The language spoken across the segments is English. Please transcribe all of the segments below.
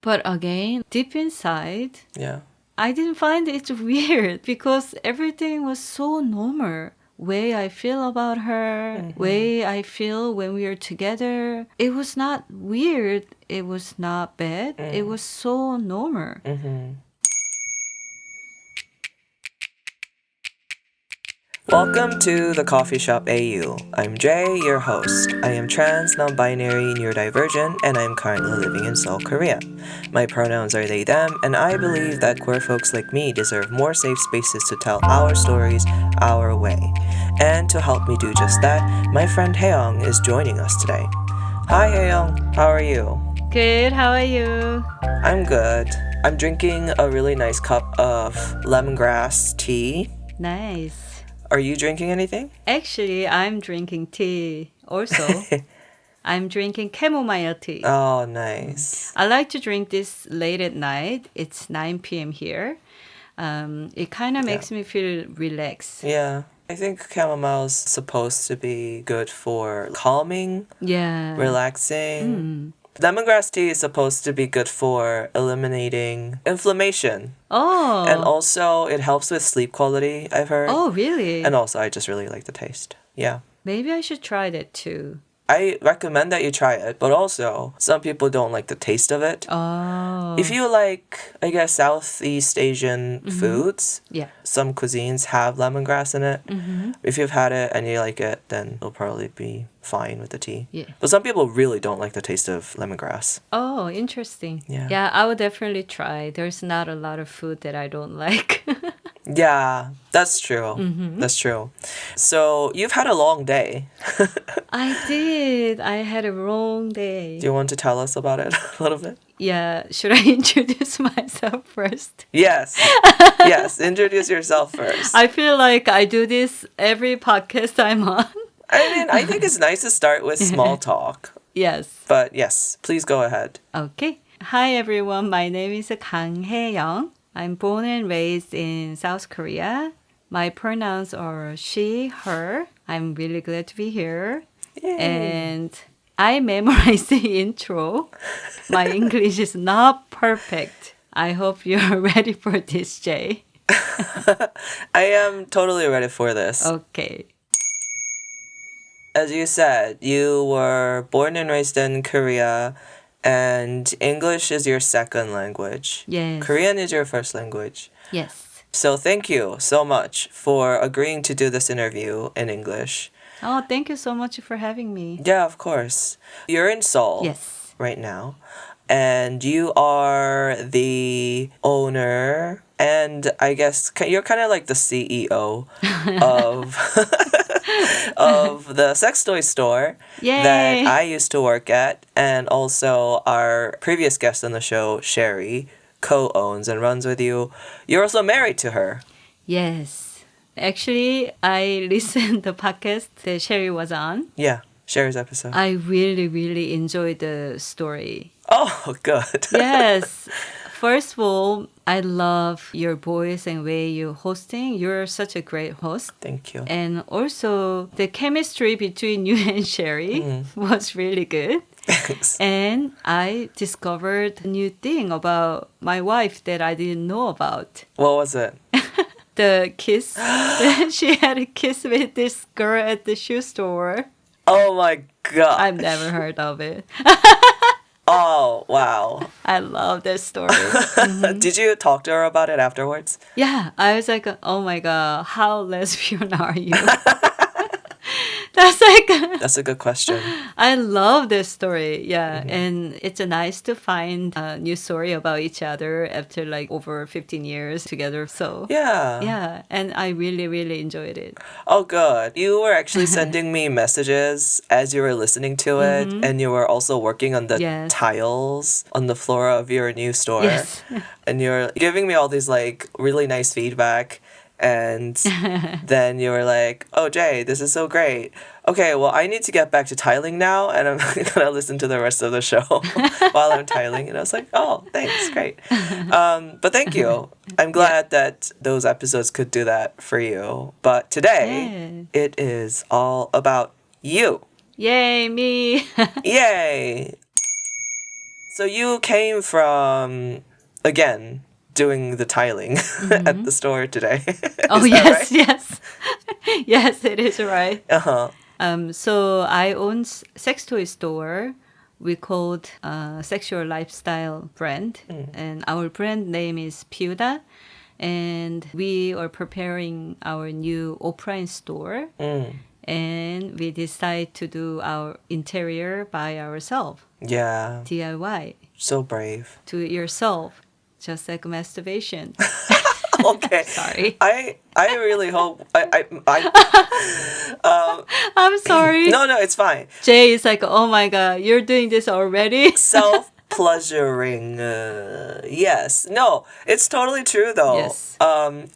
But again, deep inside, Yeah. I didn't find it weird because everything was so normal. Way I feel about her, way I feel when we are together. It was not weird. It was not bad. It was so normal. Welcome to the Coffeeshop AU. I'm Jay, your host. I am trans, non-binary, neurodivergent, and I'm currently living in Seoul, Korea. My pronouns are they, them, and I believe that queer folks like me deserve more safe spaces to tell our stories our way. And to help me do just that, my friend Hyeyoung is joining us today. Hi Hyeyoung, how are you? Good, how are you? I'm good. I'm drinking a really nice cup of lemongrass tea. Nice. Are you drinking anything? Actually, I'm drinking tea also. I'm drinking chamomile tea. Oh, nice. I like to drink this late at night. It's 9 p.m. here. It kind of makes me feel relaxed. Yeah. I think chamomile's supposed to be good for calming, Yeah. relaxing. Lemongrass tea is supposed to be good for eliminating inflammation. Oh. And also, it helps with sleep quality, I've heard. Oh, really? And also, I just really like the taste. Yeah. Maybe I should try that too. I recommend that you try it, but also, some people don't like the taste of it. Oh. If you like, I guess, Southeast Asian foods, Yeah. some cuisines have lemongrass in it. If you've had it and you like it, then it'll probably be fine with the tea. Yeah. But some people really don't like the taste of lemongrass. Oh, interesting. Yeah. Yeah, I would definitely try. There's not a lot of food that I don't like. Yeah, that's true. That's true. So you've had a long day. I did. I had a long day. Do you want to tell us about it a little bit? Yeah, should I introduce myself first? Yes. Yes, introduce yourself first. I feel like I do this every podcast I'm on. I mean, I think it's nice to start with small talk. Yes. But yes, please go ahead. Okay. Hi everyone, my name is Hyeyoung. I'm born and raised in South Korea. My pronouns are she, her. I'm really glad to be here. Yay. And I memorized the intro. My English is not perfect. I hope you're ready for this, Jay. I am totally ready for this. Okay. As you said, you were born and raised in Korea, and English is your second language. Yes. Korean is your first language. Yes. So thank you so much for agreeing to do this interview in English. Oh, thank you so much for having me. Yeah, of course. You're in Seoul Yes. right now, and you are the owner, and I guess you're kind of like the CEO of of the sex toy store Yay. that I used to work at, and also our previous guest on the show, Sheri, co-owns and runs with you. You're also married to her. Yes. Actually, I listened the podcast that Sheri was on. Yeah, Sheri's episode. I really, really enjoyed the story. Oh, good. Yes. First of all, I love your voice and way you're hosting. You're such a great host. Thank you. And also, the chemistry between you and Sheri was really good. Thanks. And I discovered a new thing about my wife that I didn't know about. What was it? The kiss. She had a kiss with this girl at the shoe store. Oh my god. I've never heard of it. Oh, wow. I love that story. Did you talk to her about it afterwards? Yeah, I was like, oh my god, how lesbian are you? That's like, That's a good question. I love this story. Yeah, and it's nice to find a new story about each other after like over 15 years together. So Yeah. yeah, and I really, really enjoyed it. Oh, good. You were actually sending me messages as you were listening to it, and you were also working on the Yes. tiles on the floor of your new store. Yes. And you're giving me all these like really nice feedback. And then you were like, oh, Jay, this is so great. Okay, well, I need to get back to tiling now, and I'm going to listen to the rest of the show while I'm tiling. And I was like, oh, thanks, great. But thank you. I'm glad that those episodes could do that for you. But today, it is all about you. Yay, me. Yay! So you came from, again, doing the tiling at the store today. Oh, Is that yes, right? yes. Yes, it is right. Uh-huh. So I own sex toy store. We called Sexual Lifestyle brand, and our brand name is Piuda. And we are preparing our new offline store, and we decide to do our interior by ourselves, Yeah. DIY, So brave. do it yourself, just like masturbation. Okay. Sorry. I really hope I'm sorry. No, it's fine. Jay is like, oh my god, you're doing this already? Self-pleasuring. Yes. No, it's totally true though. Yes.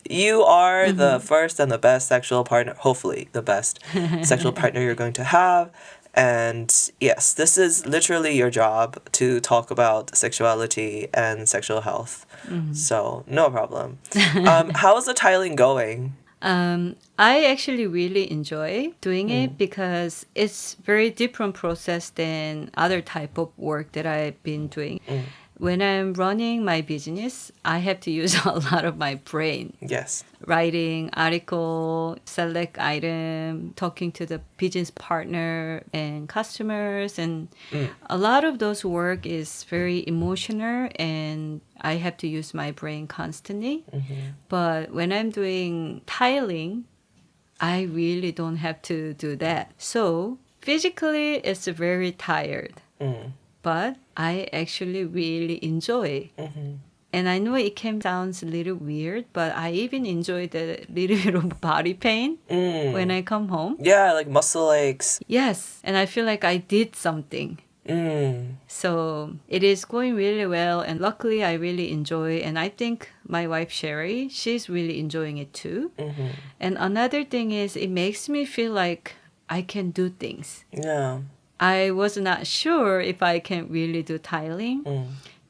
You are the first and the best sexual partner, hopefully the best sexual partner you're going to have. And yes, this is literally your job to talk about sexuality and sexual health. So, no problem. How's the tiling going? I actually really enjoy doing it because it's very different process than other type of work that I've been doing. When I'm running my business, I have to use a lot of my brain. Yes. Writing article, select item, talking to the business partner and customers, and a lot of those work is very emotional, and I have to use my brain constantly. But when I'm doing tiling, I really don't have to do that. So physically, it's very tired, but I actually really enjoy. And I know it can sound a little weird, but I even enjoy the little bit of body pain when I come home. Yeah, like muscle aches. Yes, and I feel like I did something. So it is going really well, and luckily I really enjoy, and I think my wife Sheri, she's really enjoying it too. And another thing is it makes me feel like I can do things. Yeah. I was not sure if I can really do tiling,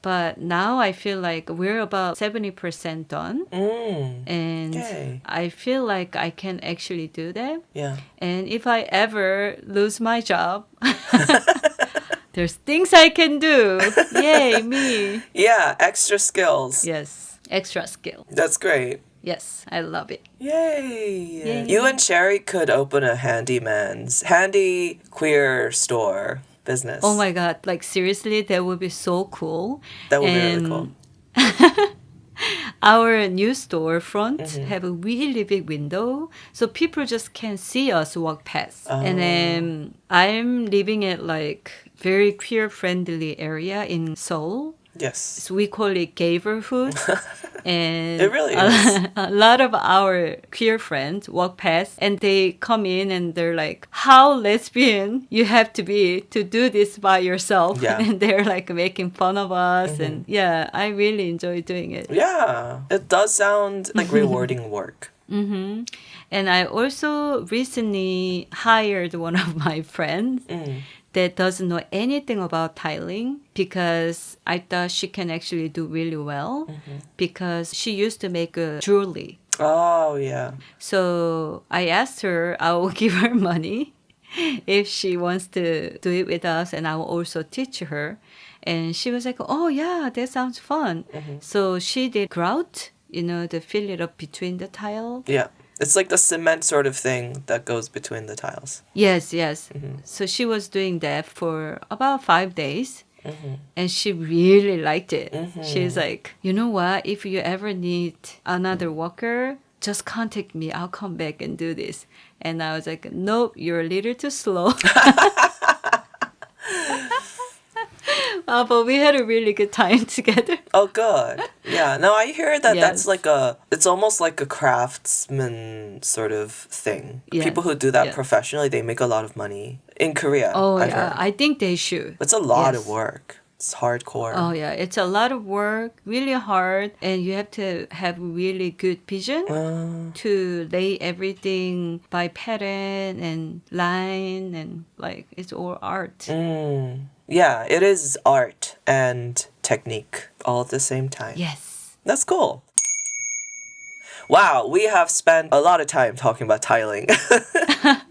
but now I feel like we're about 70% done, and Yay. I feel like I can actually do that. Yeah. And if I ever lose my job, there's things I can do. Yay, me. Yeah, extra skills. Yes, extra skill. That's great. Yes, I love it. Yay. Yay. You and Sheri could open a handy queer store business. Oh my god, like seriously, that would be so cool. That would be really And cool. our new store front have a really big window, so people just can see us walk past. And then I'm living at like very queer friendly area in Seoul. Yes. So we call it gayborhood. And It really is. a lot of our queer friends walk past and they come in and they're like, how lesbian you have to be to do this by yourself. Yeah. And they're like making fun of us. And yeah, I really enjoy doing it. Yeah. It does sound like rewarding work. And I also recently hired one of my friends that doesn't know anything about tiling because I thought she can actually do really well because she used to make a jewelry. Oh, yeah. So I asked her, I will give her money if she wants to do it with us, and I will also teach her. And she was like, oh yeah, that sounds fun. So she did grout, to fill it up between the tile. Yeah. It's like the cement sort of thing that goes between the tiles. Yes. So she was doing that for about 5 days. And she really liked it. She's like, you know what? If you ever need another worker, just contact me. I'll come back and do this. And I was like, nope, you're a little too slow. But we had a really good time together. Oh, good. Yeah. No, I hear that that's Yes. like it's almost like a craftsman sort of thing. Yes. People who do that Yes. professionally, they make a lot of money. In Korea, Oh, I've yeah. heard. I think they should. It's a lot Yes. of work. It's hardcore. Oh, yeah. It's a lot of work, really hard. And you have to have really good vision to lay everything by pattern and line. And like, it's all art. Yeah, it is art and technique all at the same time. Yes. That's cool. Wow, we have spent a lot of time talking about tiling.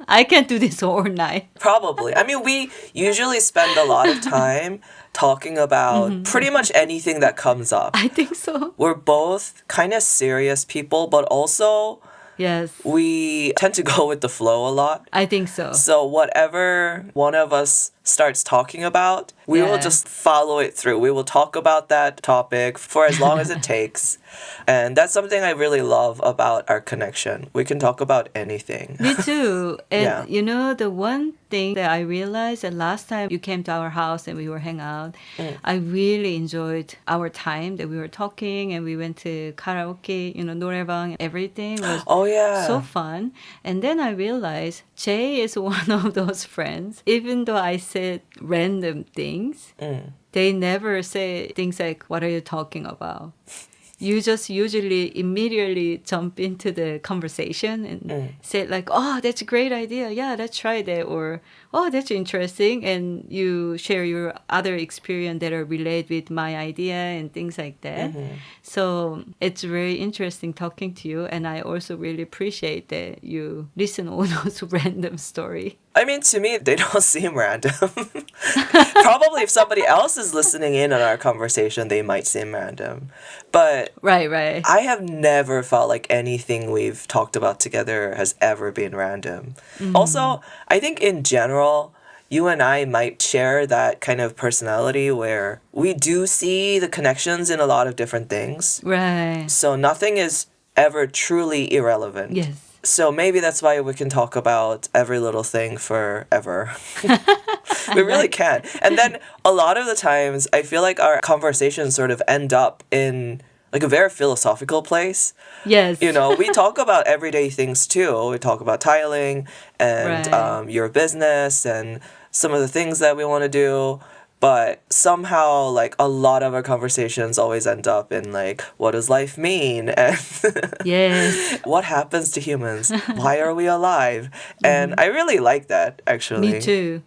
I can't do this all night. Probably. I mean, we usually spend a lot of time talking about pretty much anything that comes up. I think so. We're both kind of serious people, but also Yes, we tend to go with the flow a lot. I think so. So whatever one of us starts talking about, we will Yeah. just follow it through. We will talk about that topic for as long as it takes. And that's something I really love about our connection. We can talk about anything. Me too. And Yeah. you know, the one thing that I realized that last time you came to our house and we were hanging out, I really enjoyed our time that we were talking and we went to karaoke, you know, 노래방, everything was Oh, yeah. so fun. And then I realized Jay is one of those friends. Even though I said random things, they never say things like, what are you talking about? You just usually immediately jump into the conversation and say like, oh, that's a great idea. Yeah, let's try that. Or, oh, that's interesting. And you share your other experience that are related with my idea and things like that. So it's very interesting talking to you. And I also really appreciate that you listen all those random stories. I mean, to me, they don't seem random. Probably if somebody else is listening in on our conversation, they might seem random. But Right, right. I have never felt like anything we've talked about together has ever been random. Also, I think in general, you and I might share that kind of personality where we do see the connections in a lot of different things. Right. So nothing is ever truly irrelevant. Yes. So maybe that's why we can talk about every little thing forever. We really can. And then a lot of the times, I feel like our conversations sort of end up in like a very philosophical place. Yes. You know, we talk about everyday things too. We talk about tiling and Right. your business and some of the things that we want to do. But somehow, like, a lot of our conversations always end up in, like, what does life mean? And Yes. what happens to humans? Why are we alive? And I really like that, actually. Me too.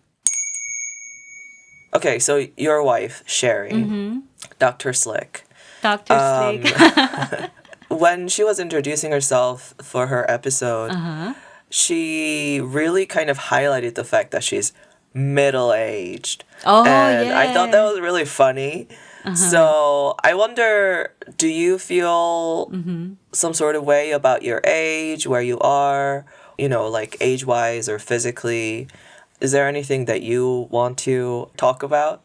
Okay, so your wife, Sheri, Dr. Slick. Dr. Slick. When she was introducing herself for her episode, she really kind of highlighted the fact that she's middle-aged. Oh, And yeah. I thought that was really funny. So I wonder, do you feel some sort of way about your age, where you are, you know, like age-wise or physically? Is there anything that you want to talk about?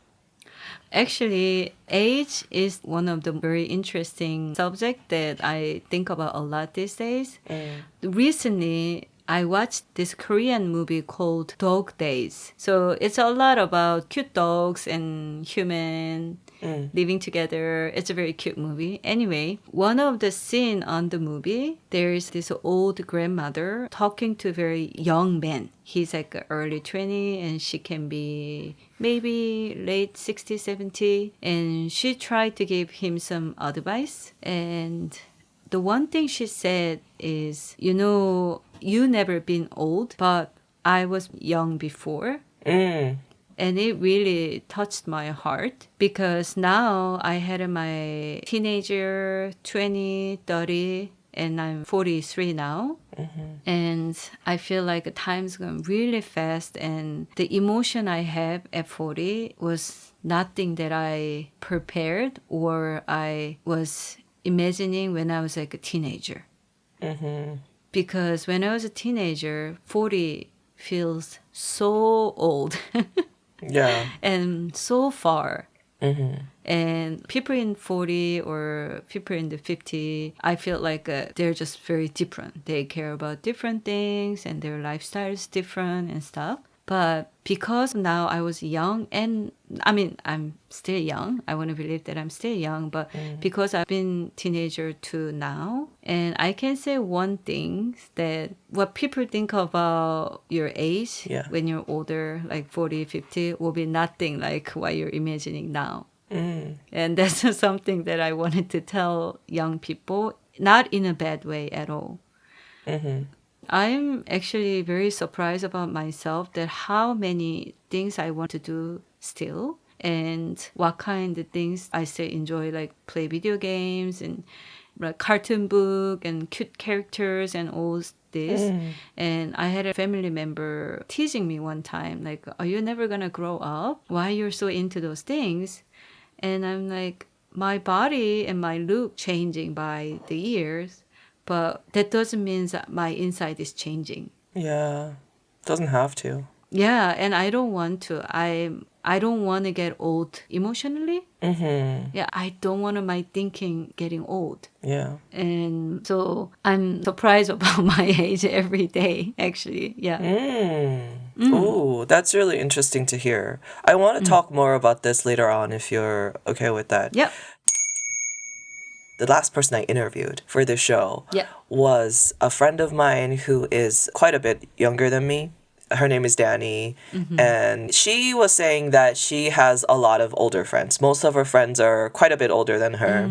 Actually, age is one of the very interesting subject that I think about a lot these days. Recently, I watched this Korean movie called Dog Days. So it's a lot about cute dogs and human living together. It's a very cute movie. Anyway, one of the scene on the movie, there is this old grandmother talking to a very young man. He's like early 20 and she can be maybe late 60, 70. And she tried to give him some advice. And the one thing she said is, you know, you never been old, but I was young before. And it really touched my heart because now I had my teenager, 20, 30, and I'm 43 now. And I feel like time's going really fast. And the emotion I have at 40 was nothing that I prepared or I was imagining when I was like a teenager. Because when I was a teenager, 40 feels so old. Yeah. And so far. And people in 40 or people in the 50, I feel like they're just very different. They care about different things and their lifestyle is different and stuff. But because now I was young, and I mean, I'm still young. I want to believe that I'm still young. But because I've been teenager to now, and I can say one thing that what people think about your age when you're older, like 40, 50, will be nothing like what you're imagining now. And that's something that I wanted to tell young people, not in a bad way at all. I'm actually very surprised about myself that how many things I want to do still and what kind of things I still enjoy, like play video games and like cartoon book and cute characters and all this. And I had a family member teasing me one time, like, are you never gonna grow up? Why you're so into those things? And I'm like, my body and my look changing by the years, but that doesn't mean that my inside is changing. Yeah. Doesn't have to. Yeah, and I don't want to. I don't want to get old emotionally. Yeah, I don't want my thinking getting old. Yeah. And so I'm surprised about my age every day, actually. Yeah. Ooh, that's really interesting to hear. I want to talk more about this later on if you're okay with that. Yep. The last person I interviewed for this show Yeah. was a friend of mine who is quite a bit younger than me. Her name is Danny, and she was saying that she has a lot of older friends. Most of her friends are quite a bit older than her.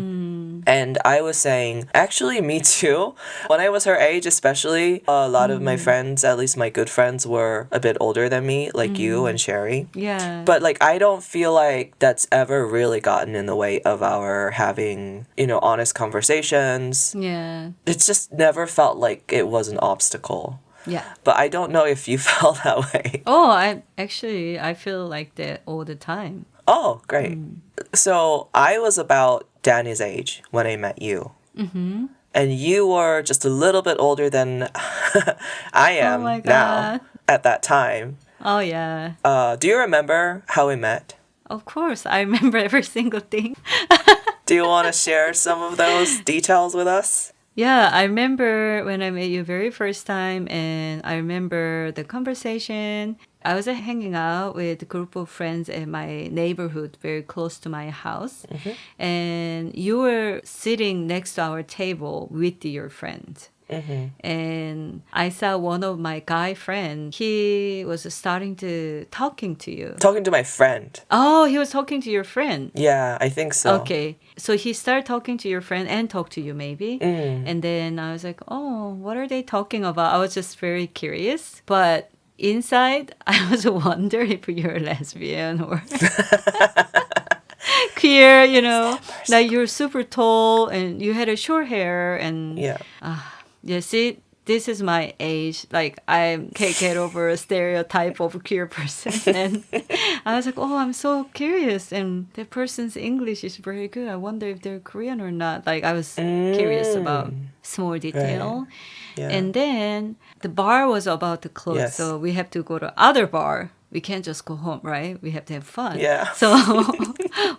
And I was saying, actually, me too. When I was her age, especially, a lot of my friends, at least my good friends, were a bit older than me, like you and Sheri. Yeah. But like, I don't feel like that's ever really gotten in the way of our having, honest conversations. Yeah. It's just never felt like it was an obstacle. Yeah. But I don't know if you felt that way. Oh, I feel like that all the time. Oh, great. So I was about Danny's age when I met you. And you were just a little bit older than I am my now God. at that time. Oh, yeah. Do you remember how we met? Of course, I remember every single thing. Do you want to share some of those details with us? Yeah, I remember when I met you very first time, and I remember the conversation. I was hanging out with a group of friends in my neighborhood, very close to my house. And you were sitting next to our table with your friend. And I saw one of my guy friends. He was starting to talking to you. Talking to my friend. Oh, he was talking to your friend. Yeah, I think so. Okay. So he started talking to your friend and talked to you maybe. And then I was like, oh, what are they talking about? I was just very curious. But inside, I was wondering if you're a lesbian or queer, Like you're super tall and you had a short hair and Yeah. yeah, see, this is my age. Like, I can't get over a stereotype of a queer person. And I was like, oh, I'm so curious. And that person's English is very good. I wonder if they're Korean or not. Like, I was curious about small detail. Yeah. And then the bar was about to close. Yes. So we have to go to other bar. We can't just go home, right? We have to have fun. Yeah. So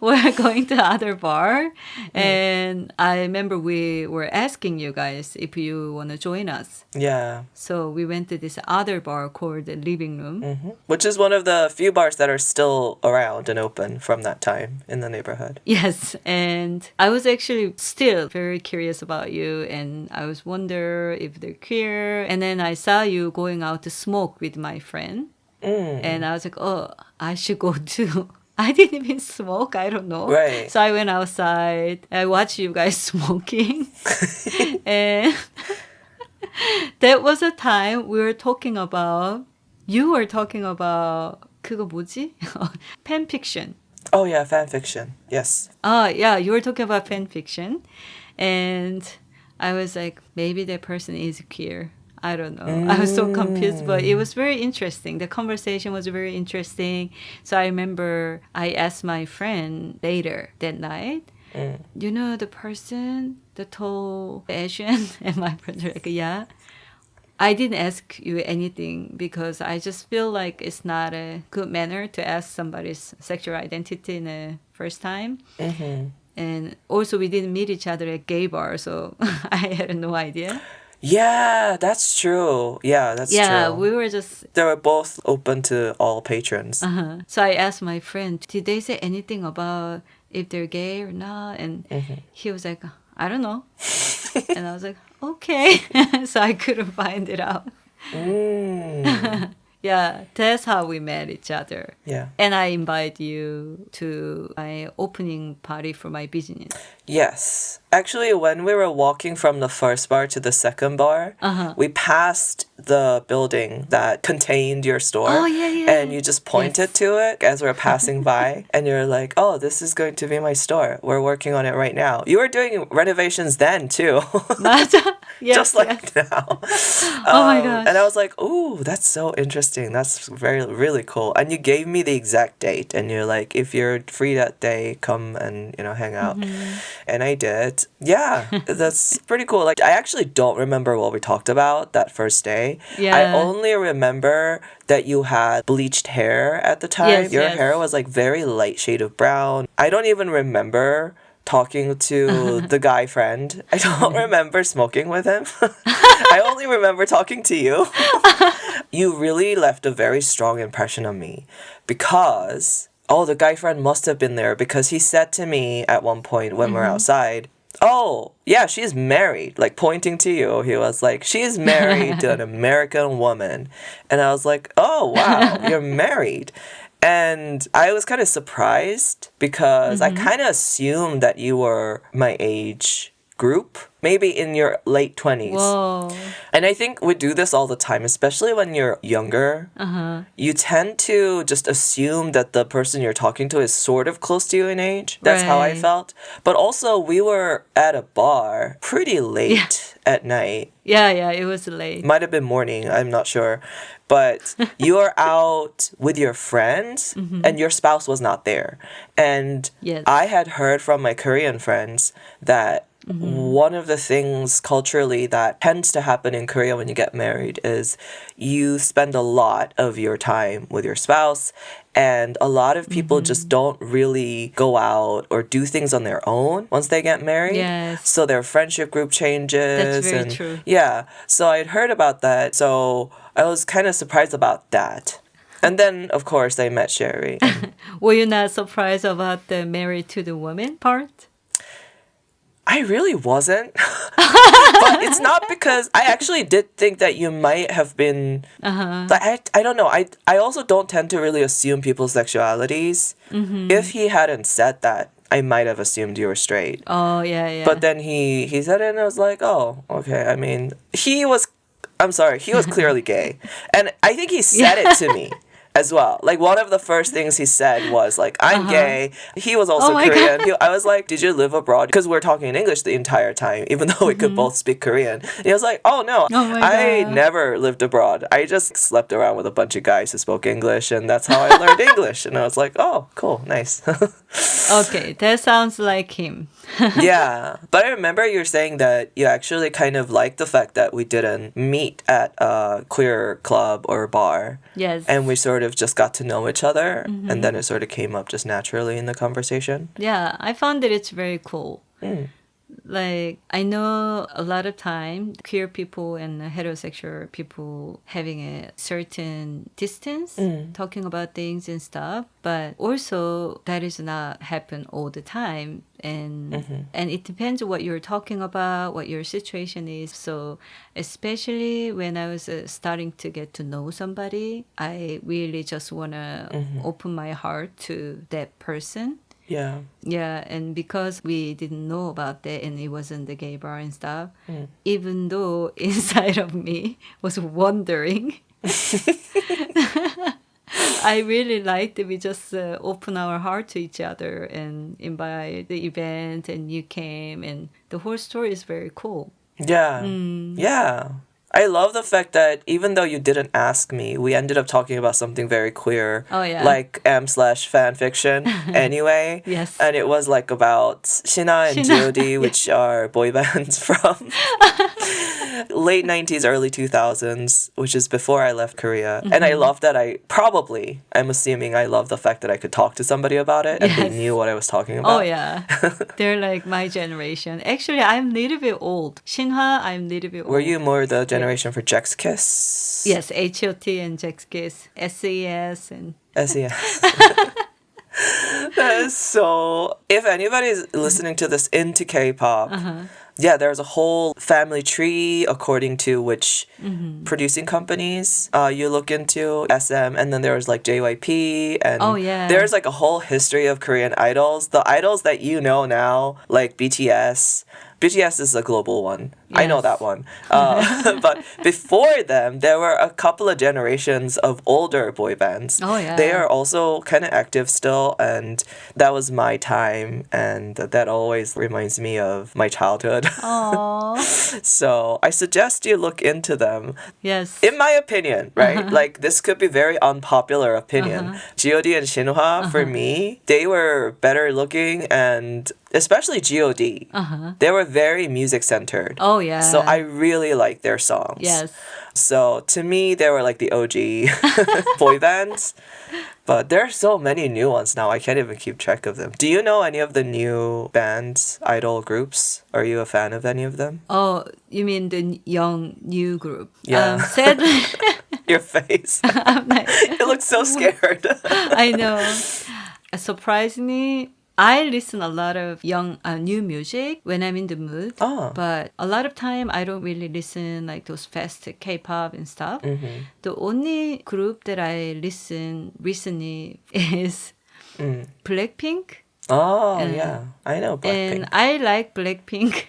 we're going to other bar. And I remember we were asking you guys if you want to join us. Yeah. So we went to this other bar called the Living Room. Which is one of the few bars that are still around and open from that time in the neighborhood. Yes. And I was actually still very curious about you. And I was wonder if they're queer. And then I saw you going out to smoke with my friend. And I was like, oh, I should go too. I didn't even smoke. I don't know. Right. So I went outside. I watched you guys smoking. And that was a time we were talking about, you were talking about, 그거 뭐지? Fan fiction. Oh, yeah, fan fiction. Yes. Yeah, you were talking about fan fiction. And I was like, maybe that person is queer. I don't know. I was so confused, but it was very interesting. The conversation was very interesting. So I remember I asked my friend later that night, you know the person, the tall Asian? And my friend was like, yeah. I didn't ask you anything because I just feel like it's not a good manner to ask somebody's sexual identity in the first time. And also we didn't meet each other at gay bar, so I had no idea. Yeah, that's true. Yeah, that's true. Yeah, we were just... They were both open to all patrons. So I asked my friend, did they say anything about if they're gay or not? And he was like, I don't know. And I was like, okay. So I couldn't find it out. Yeah, that's how we met each other. Yeah. And I invite you to my opening party for my business. Yes. Actually, when we were walking from the first bar to the second bar, we passed the building that contained your store. Oh, yeah, yeah. And you just pointed to it as we were passing by. And you're like, oh, this is going to be my store. We're working on it right now. You were doing renovations then, too. 맞아. Yes, just like now. Oh my gosh. And I was like, ooh, that's so interesting. That's really cool. And you gave me the exact date. And you're like, if you're free that day, come and, hang out. And I did. Yeah, that's pretty cool. Like, I actually don't remember what we talked about that first day. Yeah. I only remember that you had bleached hair at the time. Yes, Your yes. hair was like very light shade of brown. I don't even remember talking to the guy friend. I don't remember smoking with him. I only remember talking to you. You really left a very strong impression on me because, the guy friend must have been there because he said to me at one point when we're outside, oh, yeah, she's married, like pointing to you. He was like, she's married to an American woman. And I was like, oh, wow, you're married. And I was kind of surprised because I kind of assumed that you were my age group, maybe in your late 20s. Whoa. And I think we do this all the time, especially when you're younger. You tend to just assume that the person you're talking to is sort of close to you in age. That's how I Right. felt. But also, we were at a bar pretty late at night. Yeah, it was late. Might have been morning, I'm not sure. But you are out with your friends and your spouse was not there. And Yes. I had heard from my Korean friends that one of the things culturally that tends to happen in Korea when you get married is you spend a lot of your time with your spouse, and a lot of people just don't really go out or do things on their own once they get married. Yes. So their friendship group changes. That's very and true. Yeah. So I'd heard about that. So I was kind of surprised about that. And then, of course, I met Sheri. and Were you not surprised about the married to the woman part? I really wasn't. But it's not because I actually did think that you might have been. Like, I don't know. I also don't tend to really assume people's sexualities. If he hadn't said that, I might have assumed you were straight. Oh, yeah. But then he said it and I was like, oh, okay. I mean, he was clearly gay. And I think he said it to me as well. Like, one of the first things he said was like, I'm gay. He was also Oh my Korean. I was like, did you live abroad? Because we're talking in English the entire time, even though we could both speak Korean. And he was like, oh no, Oh my I God. never lived abroad. I just slept around with a bunch of guys who spoke English, and that's how I learned English. And I was like, oh, cool, nice. Okay, that sounds like him. Yeah. But I remember you were saying that you actually kind of liked the fact that we didn't meet at a queer club or bar. Yes. And we sort of just got to know each other. And then it sort of came up just naturally in the conversation. Yeah, I found that it's very cool. Like, I know a lot of time queer people and heterosexual people having a certain distance talking about things and stuff, but also that is not happen all the time. And it depends on what you're talking about, what your situation is. So especially when I was starting to get to know somebody, I really just want to open my heart to that person. Yeah. Yeah, and because we didn't know about that and it wasn't the gay bar and stuff, even though inside of me was wondering, I really liked that we just open our heart to each other and invite the event and you came and the whole story is very cool. Yeah. Yeah. I love the fact that even though you didn't ask me, we ended up talking about something very queer. Oh, yeah. Like M/fan fiction anyway. Yes. And it was like about Shina and Shina, G.O.D, which are boy bands from late 90s, early 2000s, which is before I left Korea. And I love that I'm assuming I love the fact that I could talk to somebody about it and they Yes. knew what I was talking about. Oh, yeah. They're like my generation. Actually, I'm a little bit old. Shinhwa, I'm a little bit old. Were you more the generation for Jack's Kiss? Yes, H.O.T. and Jack's Kiss, SES and... SES. That is so... If anybody's listening to this into K-pop, yeah, there's a whole family tree according to which producing companies you look into, SM, and then there was like JYP, and Oh, yeah. there's like a whole history of Korean idols. The idols that you know now, like BTS. BTS is a global one. I know Yes. that one. But before them, there were a couple of generations of older boy bands. Oh, yeah. They are also kind of active still, and that was my time, and that always reminds me of my childhood. Aww. So I suggest you look into them. Yes. In my opinion, right? Like, this could be very unpopular opinion. G.O.D and Shinhwa, for me, they were better looking, and especially G.O.D. They were very music centered. Oh, yeah. So I really like their songs. Yes. So to me, they were like the OG boy bands. But there are so many new ones now. I can't even keep track of them. Do you know any of the new bands, idol groups? Are you a fan of any of them? Oh, you mean the young new group? Yeah. Sadly, Your face. You look so scared. I know. Surprisingly, I listen a lot of young new music when I'm in the mood. Oh. But a lot of time I don't really listen like those fast K-pop and stuff. The only group that I listen recently is Blackpink. Oh, yeah. I know And Blackpink. I like Blackpink,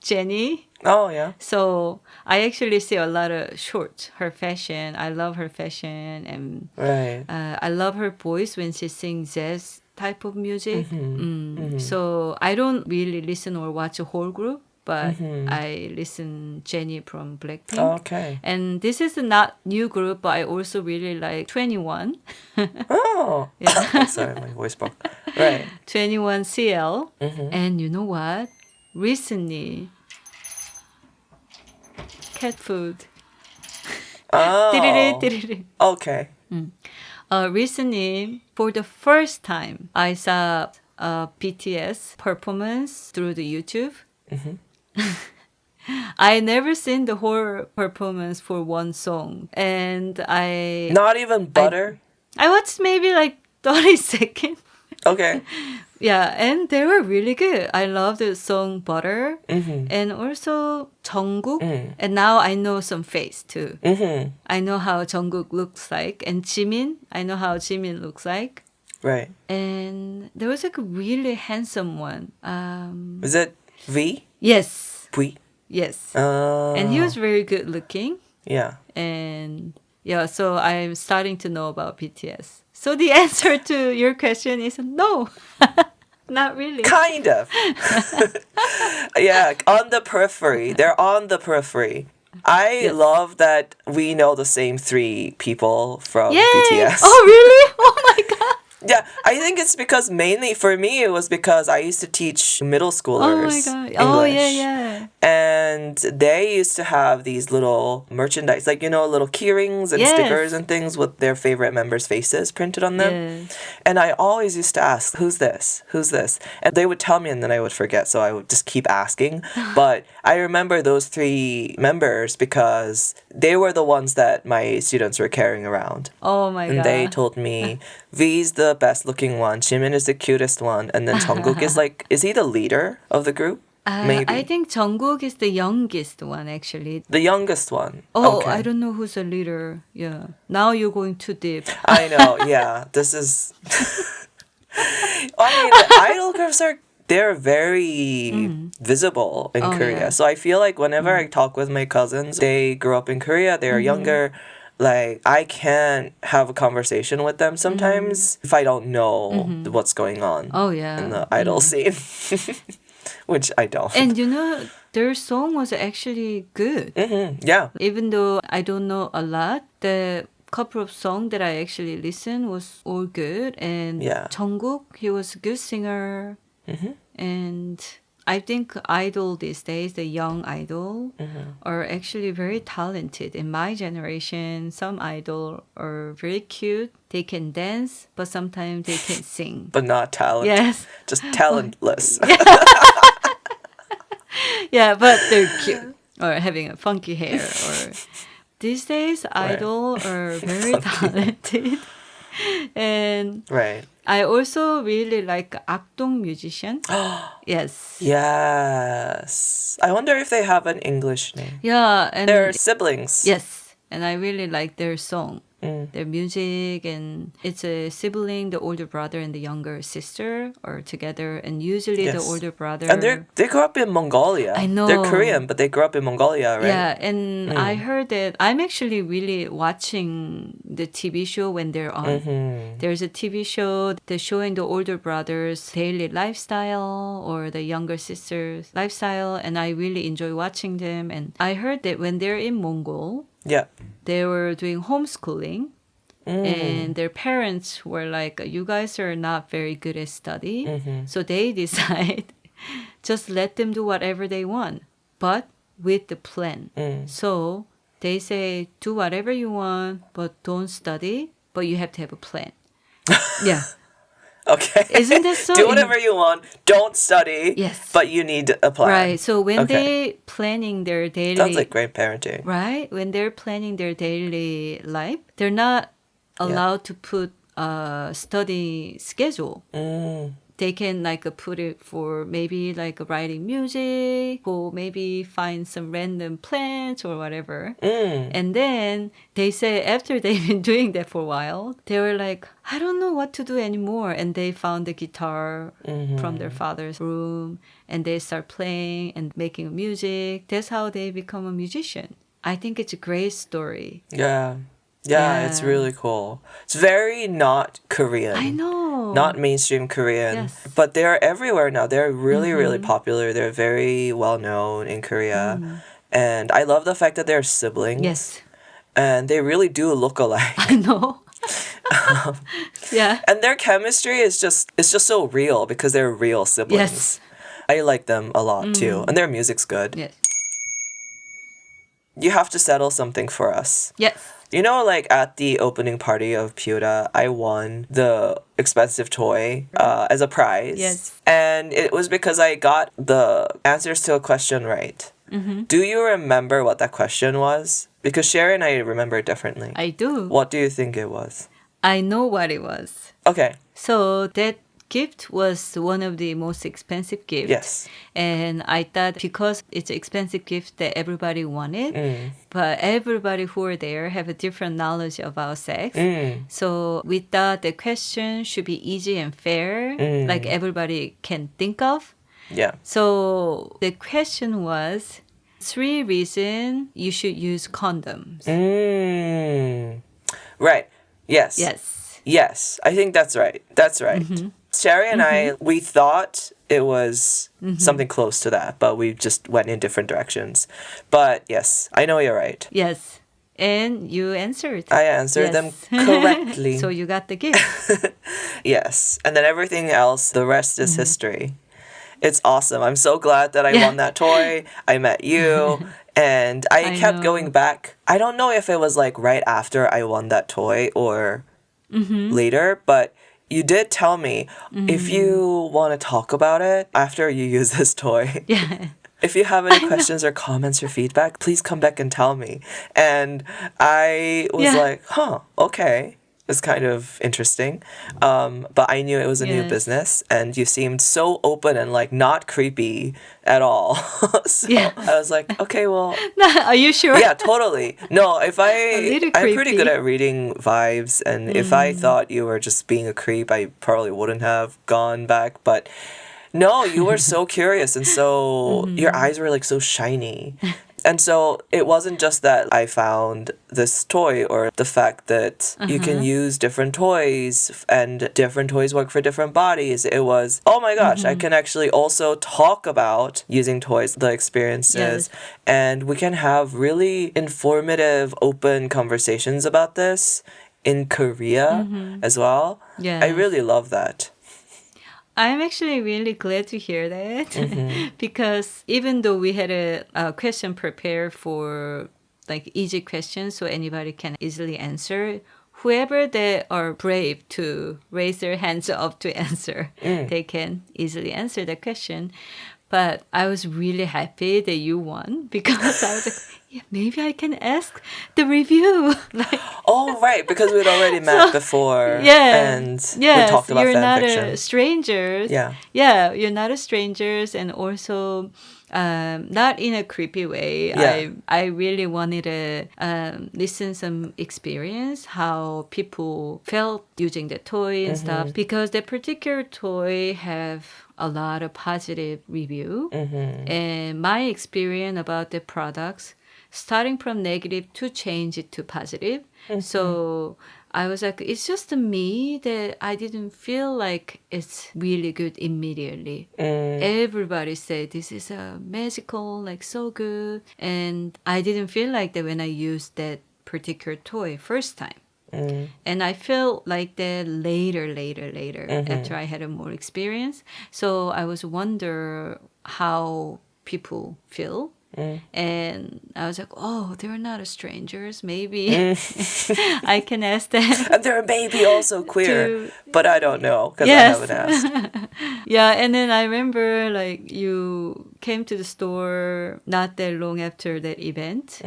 Jennie. Oh, yeah. So I actually see a lot of shorts, her fashion. I love her fashion. And Right. I love her voice when she sings jazz type of music. So I don't really listen or watch a whole group, but I listen Jennie from Blackpink. Okay. And this is not new group, but I also really like 21. Oh. Yeah. Sorry, my voice broke. Right. 21 CL. And you know what? Recently, cat food. Oh. Tiriri, tiriri. Okay. Recently, for the first time, I saw a BTS performance through the YouTube. I never seen the whole performance for one song, and Not even butter? I watched maybe like 30 seconds. Okay. Yeah, and they were really good. I love the song Butter, and also Jungkook. And now I know some face too. I know how Jungkook looks like, and Jimin. I know how Jimin looks like. Right. And there was like a really handsome one. Is it V? Yes, V? yes. Oh. And he was very good looking. Yeah. And yeah, so I'm starting to know about BTS. So the answer to your question is no, not really. Kind of. Yeah, on the periphery. They're on the periphery. I love that we know the same three people from Yay! BTS. Oh, really? Oh my god. Yeah, I think it's because mainly for me, it was because I used to teach middle schoolers Oh my god. English. Oh yeah, yeah. And they used to have these little merchandise, like, you know, little key rings and Yes. stickers and things with their favorite members' faces printed on them. Yes. And I always used to ask, who's this? Who's this? And they would tell me and then I would forget. So I would just keep asking. But I remember those three members because they were the ones that my students were carrying around. Oh my god. And they told me, V's the best looking one, Jimin is the cutest one, and then Jungkook is like, is he the leader of the group? Maybe. I think Jungkook is the youngest one actually. The youngest one. Oh, Okay. I don't know who's the leader. Yeah. Now you're going too deep. I know, yeah. This is... I mean, the idol groups they're very visible in Oh, Korea. yeah. So I feel like whenever I talk with my cousins, they grew up in Korea, they're younger. Like, I can't have a conversation with them sometimes if I don't know what's going on Oh yeah. in the idol scene. Which I don't. And you know, their song was actually good. Yeah. Even though I don't know a lot, the couple of songs that I actually listened was all good. And Yeah. Jungkook, he was a good singer. And I think idol these days, the young idol, are actually very talented. In my generation, some idol are very cute. They can dance, but sometimes they can sing. But not talent. Yes. Just talentless. Yeah, but they're cute or having a funky hair. Or these days, idol are very talented, and Right. I also really like Akdong Musician. Yes. Yes. I wonder if they have an English name. Yeah, and They're siblings. yes, and I really like their song, their music, and it's a sibling. The older brother and the younger sister are together, and usually the Yes. older brother. And they grew up in Mongolia. I know. They're Korean, but they grew up in Mongolia, right? Yeah, and I heard that I'm actually really watching the TV show when they're on. There's a TV show, they're showing the older brother's daily lifestyle or the younger sister's lifestyle, and I really enjoy watching them. And I heard that when they're in Mongol, Yeah. they were doing homeschooling. And their parents were like, you guys are not very good at study. So they decide just let them do whatever they want, but with the plan. So they say, do whatever you want, but don't study, but you have to have a plan. Yeah. Okay. Isn't that so? Do whatever you want. Don't study. Yes. But you need a plan. Right. So when Okay. they planning their daily... Sounds like great parenting. Right? When they're planning their daily life, they're not allowed to put a study schedule. They can like put it for maybe like writing music or maybe find some random plants or whatever. And then they say after they've been doing that for a while, they were like, I don't know what to do anymore. And they found the guitar from their father's room and they start playing and making music. That's how they become a musician. I think it's a great story. Yeah. Yeah, it's Yeah. really cool. It's very not Korean. I know. Not mainstream Korean. Yes. But they're everywhere now. They're really, really popular. They're very well known in Korea. And I love the fact that they're siblings. Yes. And they really do look alike. I know. Yeah. And their chemistry is just so real because they're real siblings. Yes. I like them a lot too. And their music's good. Yes. You have to settle something for us. Yes. You know, like at the opening party of Pyuda, I won the expensive toy as a prize. Yes. And it was because I got the answers to a question right. Do you remember what that question was? Because Sheri and I remember it differently. I do. What do you think it was? I know what it was. Okay. So that gift was one of the most expensive gifts. Yes. And I thought because it's an expensive gift that everybody wanted, but everybody who were there have a different knowledge about sex. So we thought the question should be easy and fair, like everybody can think of. Yeah. So the question was 3 reasons you should use condoms. Right. Yes. Yes. Yes. I think that's right. That's right. Sheri and I, we thought it was something close to that, but we just went in different directions. But yes, I know you're right. Yes. And you answered. I answered them Yes. correctly. So you got the gift. Yes. And then everything else, the rest is history. It's awesome. I'm so glad that I Yeah. won that toy. I met you. And I kept know. going back. I don't know if it was like right after I won that toy or later, but you did tell me if you want to talk about it after you use this toy. Yeah. If you have any questions or comments or feedback, please come back and tell me. And I was Yeah. like, okay. It's kind of interesting. But I knew it was a new Yes. business and you seemed so open and like not creepy at all. So Yeah. I was like, okay, well, Are you sure? yeah, totally. No, if little I'm pretty good creepy. at reading vibes, and if I thought you were just being a creep, I probably wouldn't have gone back. But no, you were so curious, and so your eyes were like so shiny. And so it wasn't just that I found this toy or the fact that you can use different toys and different toys work for different bodies. It was, oh my gosh, I can actually also talk about using toys, the experiences, Yes. and we can have really informative, open conversations about this in Korea as well. Yes. I really love that. I'm actually really glad to hear that because even though we had a question prepared for like easy questions so anybody can easily answer, whoever they are brave to raise their hands up to answer, they can easily answer the question. But I was really happy that you won because I was like, yeah, maybe I can ask the review. Like, Oh, right, because we'd already met before. yeah. And Yes, we talked about you're fan not fiction. a strangers. Yeah. Yeah, you're not a strangers, and also not in a creepy way. Yeah. I really wanted to listen some experience how people felt using the toy and stuff, because the particular toy have a lot of positive review, and my experience about the products starting from negative to change it to positive. So I was like, it's just me that I didn't feel like it's really good immediately. Everybody said this is a magical, like so good. And I didn't feel like that when I used that particular toy first time. And I felt like that later, after I had a more experience. So I was wonder how people feel. And I was like, oh, they're not strangers. Maybe I can ask them. And they're maybe also queer, To- but I don't know because Yes. I haven't asked. Yeah, and then I remember like you came to the store not that long after that event.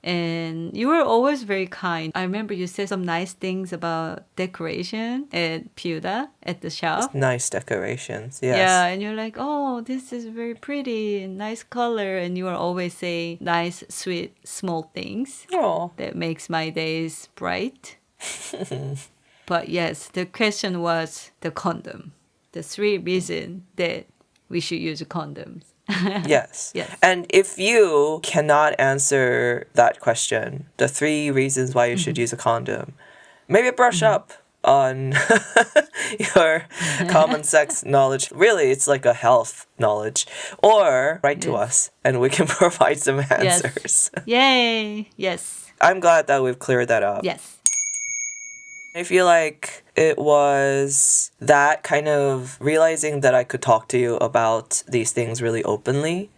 And you were always very kind. I remember you said some nice things about decoration at Piuda at the shop. Nice decorations, yes. Yeah, and you're like, oh, this is very pretty and nice color. And you are always saying nice, sweet, small things Oh, that makes my days bright. But yes, the question was the condom. The 3 reasons that we should use condoms. yes. Yes. And if you cannot answer that question, the 3 reasons why you should use a condom, maybe brush up on your common sex knowledge. Really, it's like a health knowledge. Or write to us and we can provide some answers. Yay. Yes. I'm glad that we've cleared that up. Yes. I feel like it was that kind of realizing that I could talk to you about these things really openly.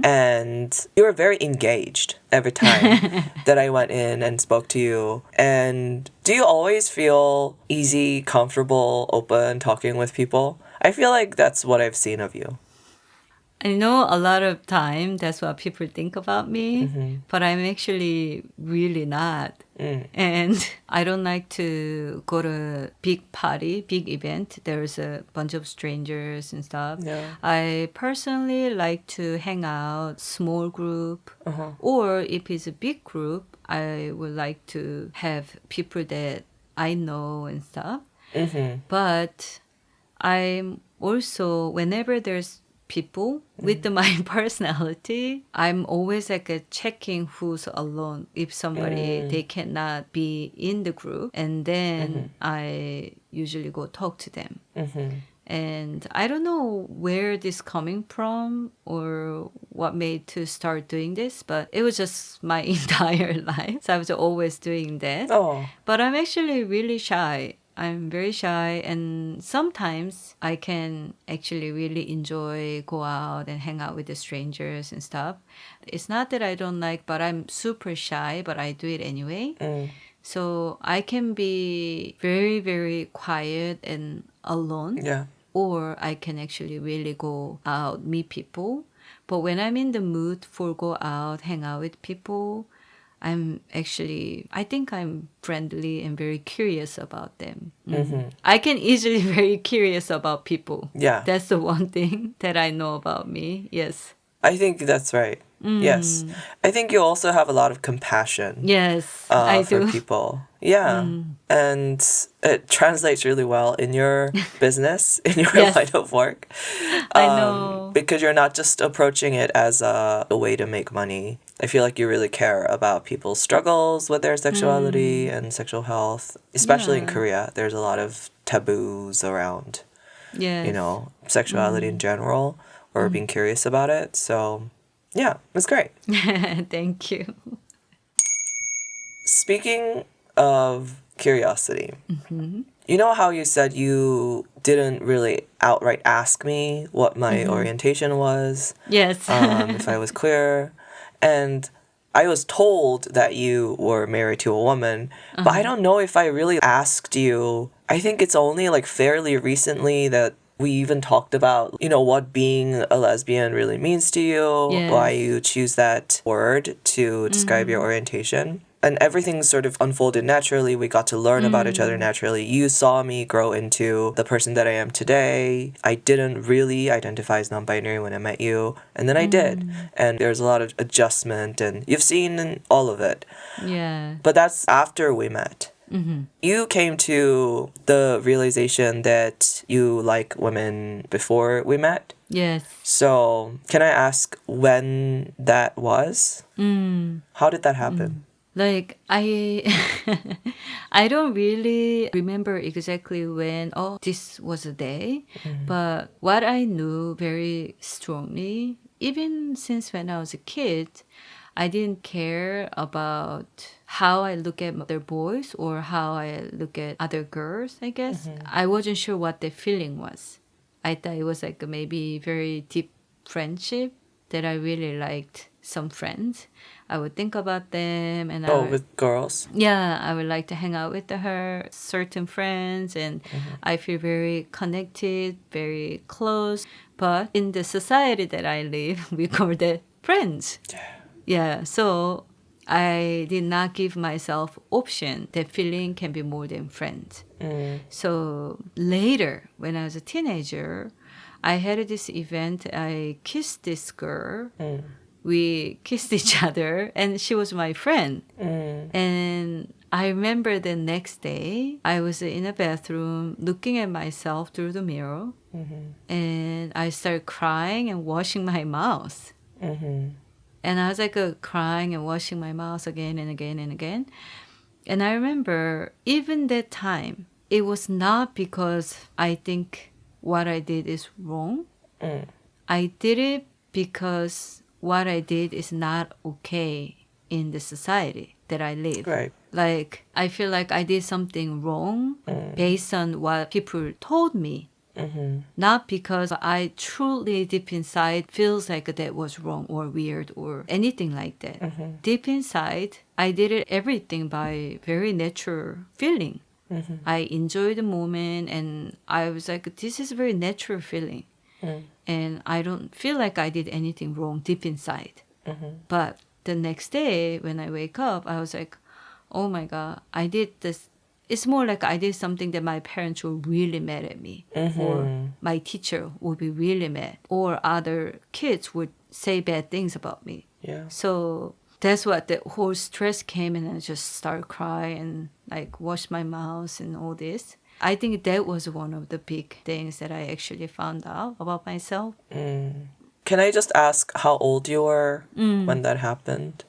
And you were very engaged every time that I went in and spoke to you. And do you always feel easy, comfortable, open talking with people? I feel like that's what I've seen of you. I know a lot of time that's what people think about me, but I'm actually really not. And I don't like to go to big party, big event. There's a bunch of strangers and stuff. Yeah. I personally like to hang out small group, or if it's a big group, I would like to have people that I know and stuff. But I'm also, whenever there's people with my personality, I'm always like checking who's alone. If somebody, they cannot be in the group, and then I usually go talk to them. And I don't know where this coming from or what made to start doing this, but it was just my entire life. So I was always doing that. Oh. But I'm actually really shy. I'm very shy, and sometimes I can actually really enjoy go out and hang out with the strangers and stuff. It's not that I don't like, but I'm super shy, but I do it anyway. So I can be very, very quiet and alone. Yeah. Or I can actually really go out, meet people. But when I'm in the mood for go out, hang out with people, I think I'm friendly and very curious about them. I can easily very curious about people. Yeah. That's the one thing that I know about me. Yes. I think that's right. Yes. I think you also have a lot of compassion. Yes, I for do. people. Yeah. And it translates really well in your business, in your Yes. line of work. I know. Because you're not just approaching it as a way to make money. I feel like you really care about people's struggles with their sexuality and sexual health. Especially in Yeah. Korea, there's a lot of taboos around, Yes. you know, sexuality in general or being curious about it. So, yeah, it's great. Thank you. Speaking of curiosity, you know how you said you didn't really outright ask me what my orientation was, Yes. if I was queer, and I was told that you were married to a woman, but I don't know if I really asked you. I think it's only like fairly recently that We even talked about, what being a lesbian really means to you, Yes. why you choose that word to describe your orientation. And everything sort of unfolded naturally. We got to learn about each other naturally. You saw me grow into the person that I am today. I didn't really identify as non-binary when I met you, and then I did. And there's a lot of adjustment, and you've seen all of it. Yeah. But that's after we met. You came to the realization that you like women before we met. Yes. So, can I ask when that was? How did that happen? Like I I don't really remember exactly when this was a day, but what I knew very strongly, even since when I was a kid, I didn't care about how I look at other boys or how I look at other girls, I guess. I wasn't sure what the feeling was. I thought it was like a maybe very deep friendship that I really liked some friends. I would think about them and With girls? yeah, I would like to hang out with her, certain friends, and I feel very connected, very close. But in the society that I live, we call that friends. Yeah, so I did not give myself option that feeling can be more than friends. So later, when I was a teenager, I had this event. I kissed this girl. We kissed each other, and she was my friend. And I remember the next day, I was in a bathroom looking at myself through the mirror, and I started crying and washing my mouth. And I was like crying and washing my mouth again and again and again. And I remember even that time, it was not because I think what I did is wrong. I did it because what I did is not okay in the society that I live. Right. Like, I feel like I did something wrong based on what people told me. Not because I truly deep inside feels like that was wrong or weird or anything like that. Deep inside, I did it everything by very natural feeling. I enjoyed the moment and I was like, this is a very natural feeling. And I don't feel like I did anything wrong deep inside. But the next day when I wake up, I was like, oh my God, I did this. It's more like I did something that my parents were really mad at me. Or my teacher would be really mad. Or other kids would say bad things about me. Yeah. So that's what the whole stress came and I just started crying and like wash my mouth and all this. I think that was one of the big things that I actually found out about myself. Can I just ask how old you were when that happened?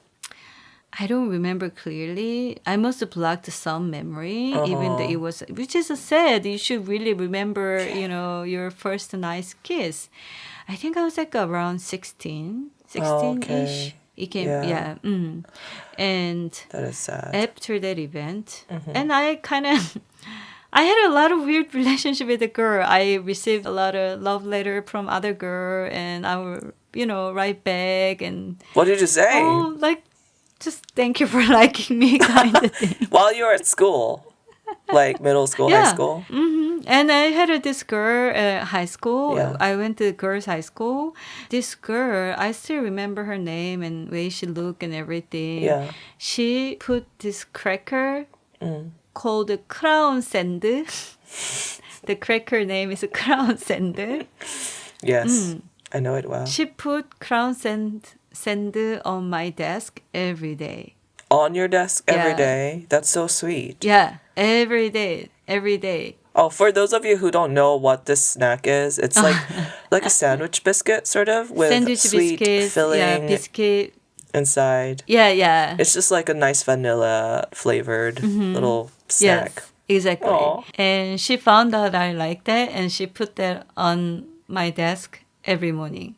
I don't remember clearly. I must have blocked some memory, even though it was, which is sad. You should really remember, your first nice kiss. I think I was like around 16-ish. Okay. It came, yeah. And That is sad. after that event, and I kind of, I had a lot of weird relationship with the girl. I received a lot of love letter from other girl, and I would, write back and. What did you say? Oh, like, just thank you for liking me, kind of thing. While you were at school, like middle school, high school. And I had this girl at high school. Yeah. I went to girls' high school. This girl, I still remember her name and way she looked and everything. Yeah. She put this cracker called Crown Sand. The cracker name is Crown Sand. Yes, I know it well. She put Crown Sand on my desk every day. On your desk every Yeah. day? That's so sweet. Yeah, every day, every day. Oh, for those of you who don't know what this snack is, it's like a sandwich biscuit, sort of, with Sandwich sweet biscuits, filling yeah, biscuit. inside. Yeah. It's just like a nice vanilla flavored little snack. Yes, exactly. Aw. And she found out I like that, and she put that on my desk every morning.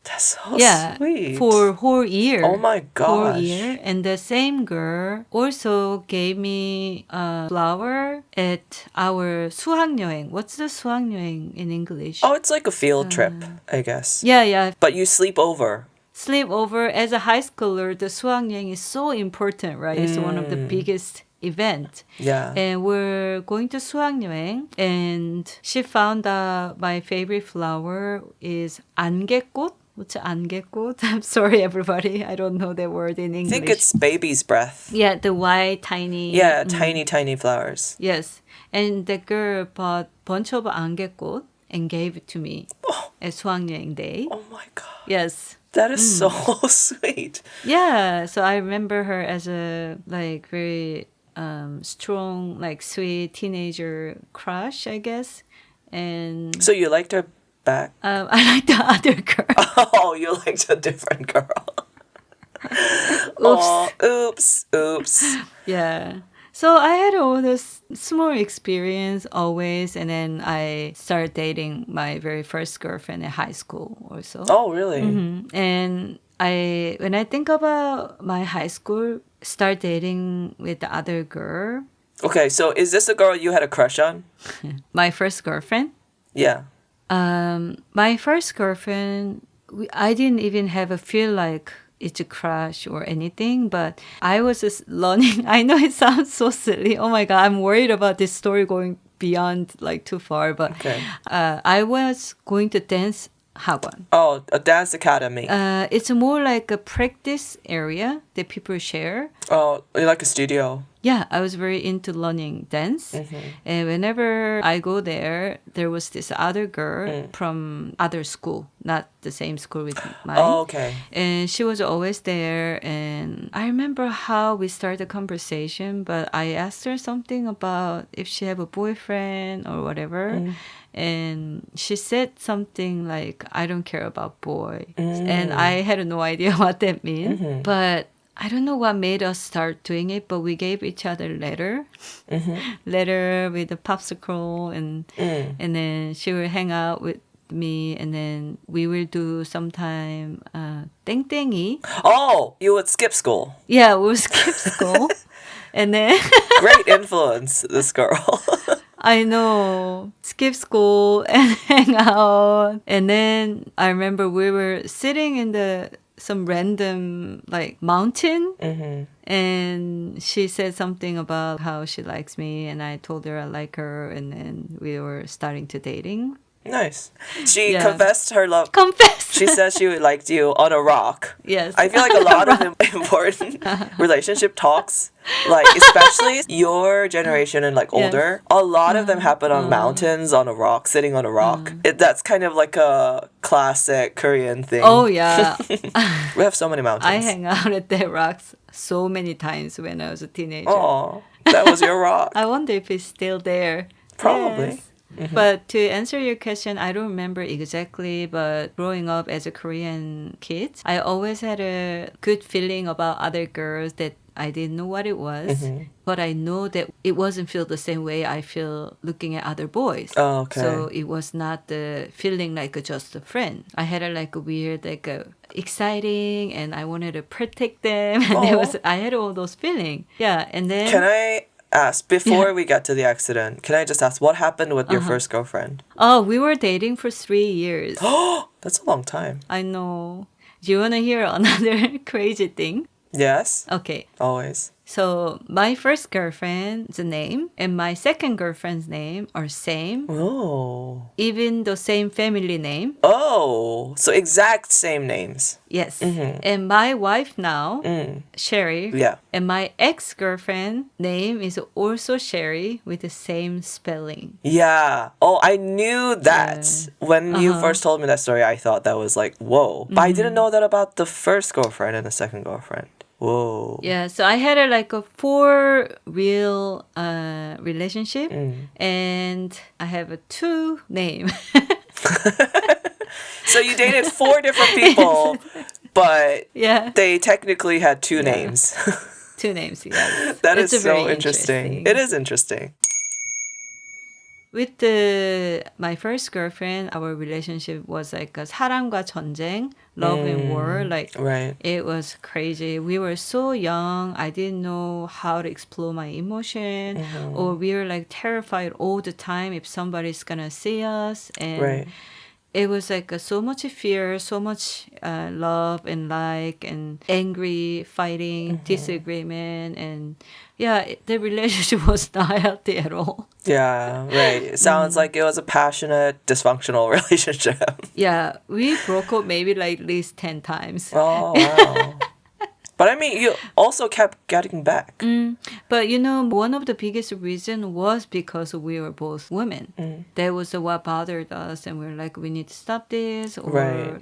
That's so Yeah, sweet. for whole year. Oh my Whole gosh. year. And the same girl also gave me a flower at our 수학여행. What's the 수학여행 in English? Oh, it's like a field trip, I guess. Yeah. But you sleep over. Sleep over as a high schooler. The 수학여행 is so important, right? It's one of the biggest event. Yeah. And we're going to 수학여행. And she found out my favorite flower is 안개꽃. What's 안개꽃? I'm sorry, everybody. I don't know that word in I English. think it's baby's breath. Yeah, the white, tiny. Yeah, tiny flowers. Yes. And the girl bought bunch of 안개꽃 and gave it to me at 수학여행 day. Oh my God. Yes. That is so sweet. Yeah. So I remember her as a like very strong, like sweet teenager crush, I guess. And So you liked her back? I like the other girl. Oh, you liked a different girl. Oops. Oh, oops. Yeah. So I had all this small experience always, and then I started dating my very first girlfriend in high school also. Oh, really? And when I think about my high school, start dating with the other girl, Okay, so is this a girl you had a crush on? my first girlfriend. Yeah. My first girlfriend, I didn't even have a feel like it's a crush or anything, but I was just learning. I know it sounds so silly. Oh my God, I'm worried about this story going beyond like too far, but Okay. I was going to dance 학원. Oh, a dance academy. It's more like a practice area that people share. Oh, like a studio. Yeah, I was very into learning dance. And whenever I go there, there was this other girl from other school, not the same school with mine. Oh, okay. And she was always there. And I remember how we started the conversation, but I asked her something about if she have a boyfriend or whatever. And she said something like, I don't care about boys. And I had no idea what that meant. But I don't know what made us start doing it, but we gave each other letter with a popsicle, and then she will hang out with me, and then we will do sometime 땡땡이. Oh, you would skip school. Yeah, we'll skip school. And then Great influence, this girl. I know, skip school and hang out. And then I remember we were sitting in some random like mountain, and she said something about how she likes me, and I told her I like her, and then we were starting to dating. Nice. She Yeah. confessed her love. Confess. She said she liked you on a rock. Yes. I feel like a lot of important relationship talks, like especially your generation and like older, a lot of them happen on mountains, on a rock, sitting on a rock. That's kind of like a classic Korean thing. Oh yeah. We have so many mountains. I hang out at the rocks so many times when I was a teenager. Oh, that was your rock. I wonder if it's still there. Probably. Yes. But to answer your question, I don't remember exactly, but growing up as a Korean kid, I always had a good feeling about other girls that I didn't know what it was, but I know that it wasn't feel the same way I feel looking at other boys. Oh, okay. So it was not the feeling like just a friend. I had a weird, exciting, and I wanted to protect them. And I had all those feelings. Yeah, and then... Can I ask, before we get to the accident, can I just ask what happened with your first girlfriend? Oh, we were dating for 3 years. Oh, that's a long time. I know. Do you want to hear another crazy thing? Yes, Okay. always. So my first girlfriend's name and my second girlfriend's name are same, Oh. even the same family name. Oh, so exact same names. Yes. And my wife now, Sheri, Yeah. and my ex-girlfriend name is also Sheri with the same spelling. Yeah. Oh, I knew that. When you first told me that story, I thought that was like, whoa. But I didn't know that about the first girlfriend and the second girlfriend. Whoa. Yeah, so I had a 4 real relationship, and I have a 2 name. So you dated 4 different people, but Yeah, they technically had 2 names. 2 names. Yes. That is It's so very interesting. It is interesting. With my first girlfriend, our relationship was like a 사랑과 전쟁, love and war. Right. It was crazy. We were so young. I didn't know how to explore my emotion, or we were terrified all the time if somebody's gonna see us. And Right. it was like so much fear, so much love and like and angry, fighting, disagreement, and yeah, the relationship was not healthy at all. Yeah, right. It sounds like it was a passionate, dysfunctional relationship. Yeah, we broke up maybe like at least 10 times. Oh, wow. But I mean, you also kept getting back. But one of the biggest reason was because we were both women. That was what bothered us, and we were like, we need to stop this, or Right.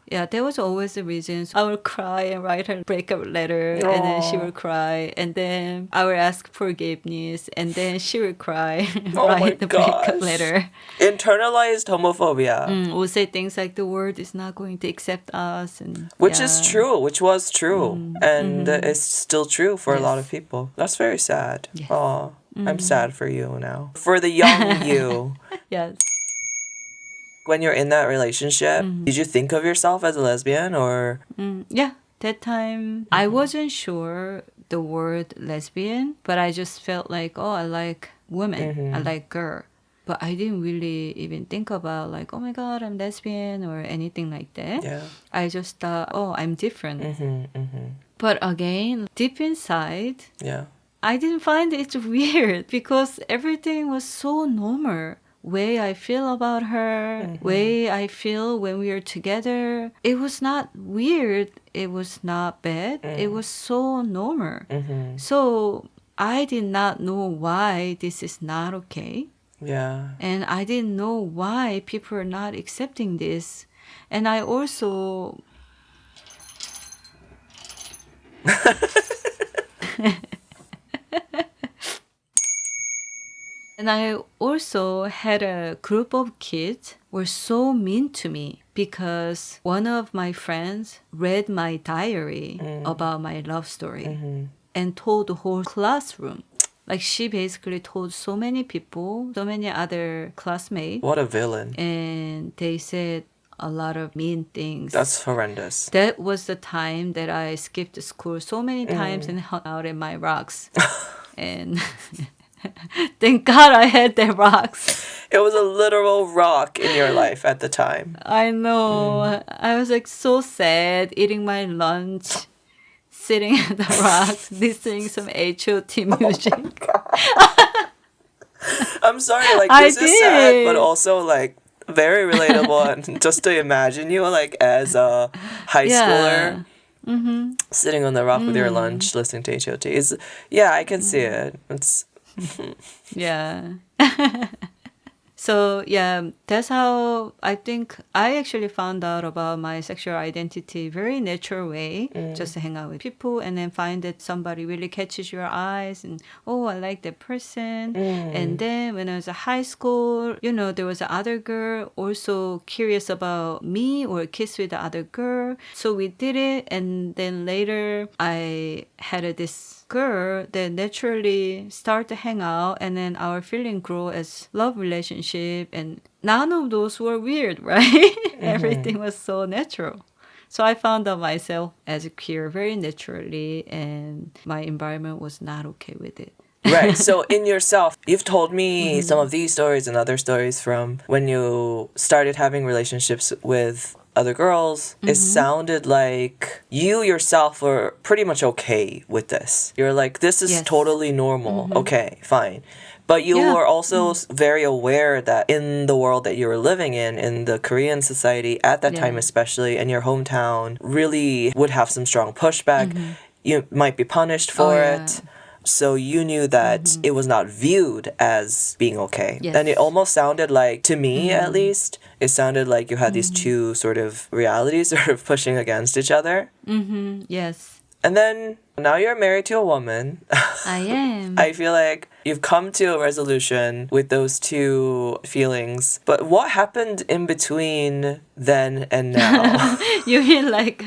yeah, there was always a reason. I would cry and write her breakup letter, and then she would cry, and then I would ask forgiveness, and then she would cry, and Oh my write the breakup gosh. letter. Internalized homophobia. Would say things like the world is not going to accept us, and Which is true, which was true. And it's still true for a lot Yes. of people. That's very sad. Yes. Oh, I'm sad for you now. For the young you. Yes. When you're in that relationship, did you think of yourself as a lesbian or? Yeah, that time I wasn't sure the word lesbian, but I just felt like, oh, I like women, I like girl. But I didn't really even think about like, oh my God, I'm lesbian or anything like that. Yeah. I just thought, oh, I'm different. But again, deep inside, Yeah. I didn't find it weird because everything was so normal. Way I feel about her, way I feel when we are together. It was not weird. It was not bad. It was so normal. So I did not know why this is not okay. Yeah. And I didn't know why people are not accepting this. And I also And I also had a group of kids were so mean to me because one of my friends read my diary about my love story and told the whole classroom. Like she basically told so many people, so many other classmates, What a villain. and they said a lot of mean things. That's horrendous. That was the time that I skipped school so many times and hung out in my rocks. And thank God I had the rocks. It was a literal rock in your life at the time. I know. I was like so sad eating my lunch, sitting at the rocks, listening some H.O.T. music. I'm sorry, like I this is sad, did. but also like very relatable. And just to imagine you like as a high schooler sitting on the rock with your lunch, listening to H.O.T. Is yeah, I can see it. It's Yeah. So yeah, that's how I think I actually found out about my sexual identity very natural way. Just to hang out with people and then find that somebody really catches your eyes and oh, I like that person. And then when I was in high school, there was another girl also curious about me or kiss with the other girl. So we did it, and then later I had this girl that naturally start to hang out, and then our feeling grow as love relationship, and none of those were weird, right? Everything was so natural. So I found out myself as a queer very naturally, and my environment was not okay with it. right. So in yourself, you've told me some of these stories and other stories from when you started having relationships with other girls. It sounded like you yourself were pretty much okay with this. You're like, this is Yes. totally normal. Okay, fine. But you Yeah. were also very aware that in the world that you were living in the Korean society at that time Yeah. especially, in your hometown, really would have some strong pushback. You might be punished for yeah. it. So you knew that it was not viewed as being okay. Yes. And it almost sounded like, to me at least, it sounded like you had these two sort of realities sort of pushing against each other. Yes, And then now you're married to a woman. I am. I feel like you've come to a resolution with those two feelings. But what happened in between then and now? You mean like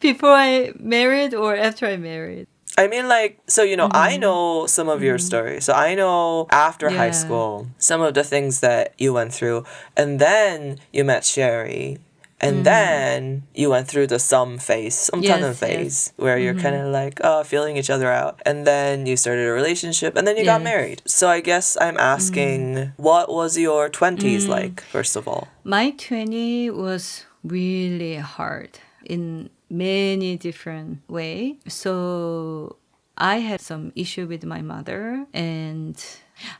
before I married or after I married? I mean, like, so, I know some of your stories. So I know after high Yeah. school, some of the things that you went through. And then you met Sheri. And then you went through the some phase, som타는 phase, where you're kind of like, feeling each other out. And then you started a relationship, and then you got married. So I guess I'm asking, what was your 20s like, first of all? My 20 was really hard in many different ways. So I had some issue with my mother, and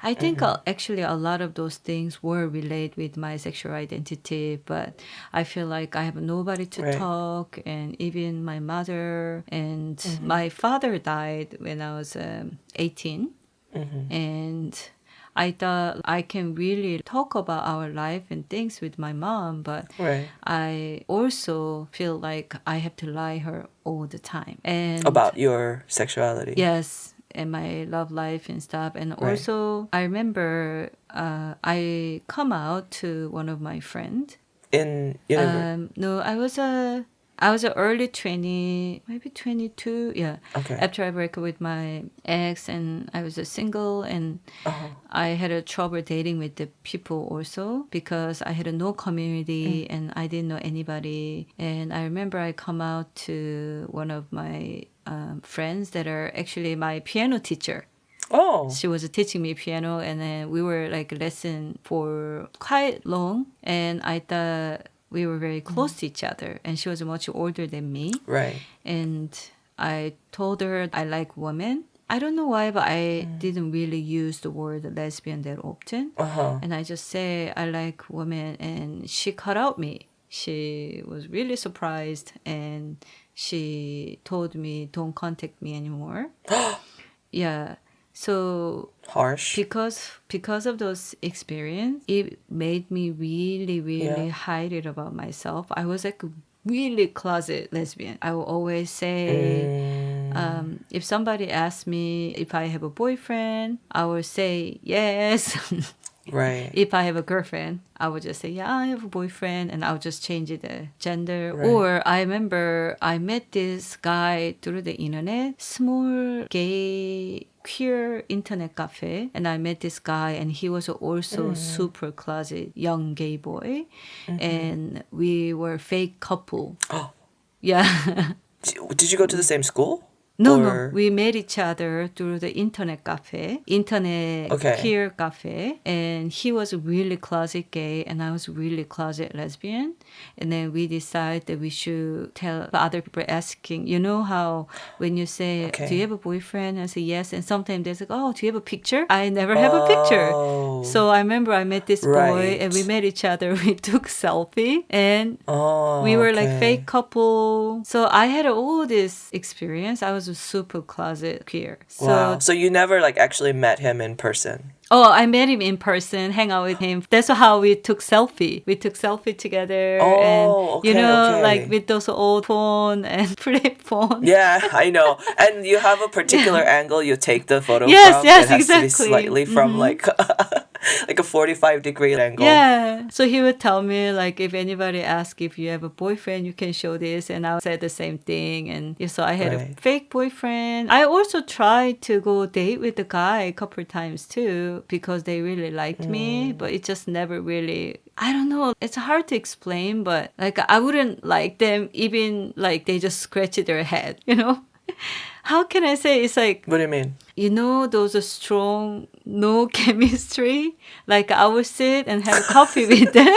I think actually a lot of those things were related with my sexual identity, but I feel like I have nobody to talk, and even my mother and my father died when I was 18, and I thought I can really talk about our life and things with my mom, but I also feel like I have to lie her all the time. And about your sexuality. yes, and my love life and stuff. And also, I remember I come out to one of my friends. In university? No, I was a early 20, maybe 22. Yeah. Okay. After I broke up with my ex, and I was a single, and I had a trouble dating with the people also because I had no community and I didn't know anybody. And I remember I come out to one of my friends that are actually my piano teacher. Oh. She was teaching me piano, and then we were like lesson for quite long, and I thought we were very close to each other, and she was much older than me. Right. And I told her I like women. I don't know why, but I didn't really use the word lesbian that often. And I just say I like women, and she cut out me. She was really surprised, and she told me don't contact me anymore. Yeah. So harsh because of those experience, it made me really hide it about myself. I was like a really closet lesbian. I will always say, if somebody asks me if I have a boyfriend, I will say yes. Right. If I have a girlfriend, I would just say, yeah, I have a boyfriend, and I'll just change it the gender. Or I remember I met this guy through the internet, small gay queer internet cafe, and I met this guy, and he was also super closet young gay boy, and we were fake couple. Yeah. Did you go to the same school? No. We met each other through the internet cafe, queer cafe. And he was really closet gay, and I was really closet lesbian. And then we decided that we should tell other people asking, you know how when you say, do you have a boyfriend? And I say, yes. And sometimes they're like, oh, do you have a picture? I never have a picture. So I remember I met this boy, and we met each other. We took selfie, and we were like fake couple. So I had all this experience. I was a super closet queer. So you never like actually met him in person? Oh, I met him in person, hang out with him. That's how we took selfie. We took selfie together, and you know, like with those old phone and flip phone. Yeah, I know. And you have a particular angle you take the photo from. Yes, it has exactly. to be slightly from like like a 45-degree angle. Yeah. So he would tell me like if anybody asks if you have a boyfriend, you can show this, and I said the same thing. And so I had a fake boyfriend. I also tried to go date with the guy a couple of times too, because they really liked me, but it just never really, I don't know, it's hard to explain, but like I wouldn't like them even like they just scratch their head, you know? How can I say? It's like, what do you mean? You know, those are strong, no chemistry. Like I would sit and have coffee with them.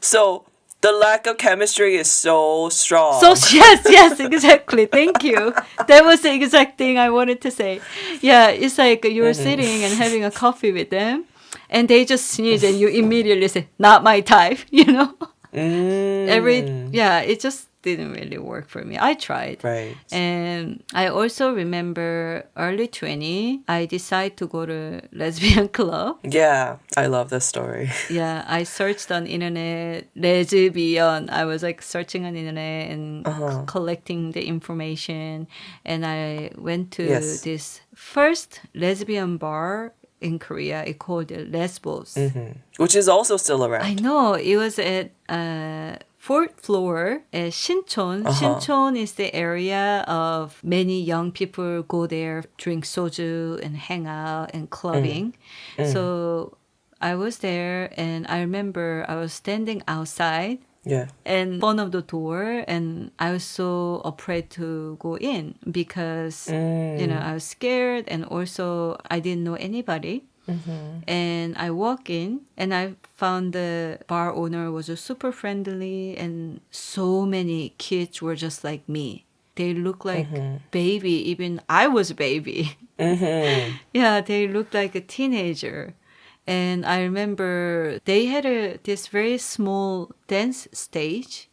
So the lack of chemistry is so strong. So yes, exactly. Thank you. That was the exact thing I wanted to say. Yeah, it's like you're sitting and having a coffee with them, and they just sneeze, and you immediately say, "Not my type," you know. It just didn't really work for me. I tried. Right. And I also remember early 20, I decided to go to lesbian club. Yeah, I love this story. Yeah, I searched on internet, lesbian. I was like searching on internet and collecting the information. And I went to this first lesbian bar in Korea. It called Lesbos. Which is also still around. I know. It was at fourth floor at Sinchon. Sinchon is the area of many young people go there, drink soju and hang out and clubbing. So I was there, and I remember I was standing outside Yeah. in front of the door, and I was so afraid to go in because I was scared, and also I didn't know anybody. And I walk in and I found the bar owner was super friendly, and so many kids were just like me. They look like baby, even I was a baby. Yeah, they looked like a teenager. And I remember they had this very small dance stage.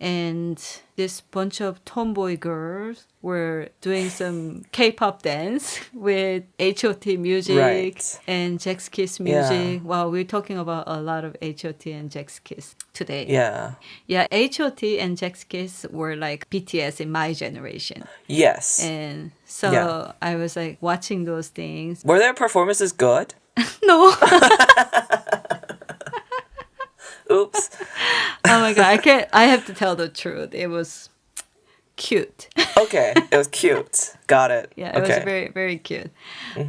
And this bunch of tomboy girls were doing some K-pop dance with HOT music Right. and Jack's Kiss music. Yeah. Wow, we're talking about a lot of HOT and Jack's Kiss today. Yeah. Yeah, HOT and Jack's Kiss were like BTS in my generation. Yes. And so Yeah. I was like watching those things. Were their performances good? No. Oops. Oh my God, I have to tell the truth. It was cute. Okay. It was cute. Got it. Yeah, it okay. was very, very cute.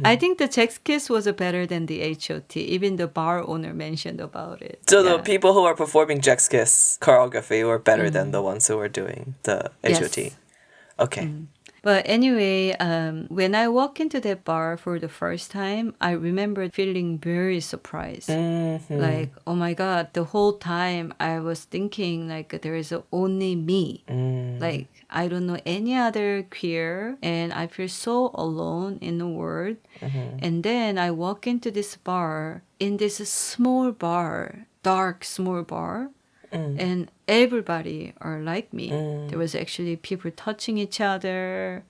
I think the Jack's Kiss was better than the HOT. Even the bar owner mentioned about it. So Yeah. the people who are performing Jack's Kiss choreography were better than the ones who were doing the HOT. Yes. Okay. But anyway, when I walked into that bar for the first time, I remember feeling very surprised. Like, oh my God, the whole time I was thinking like there is only me. Like, I don't know any other queer, and I feel so alone in the world. And then I walk into this bar, in this small bar, dark small bar. And everybody are like me. There was actually people touching each other,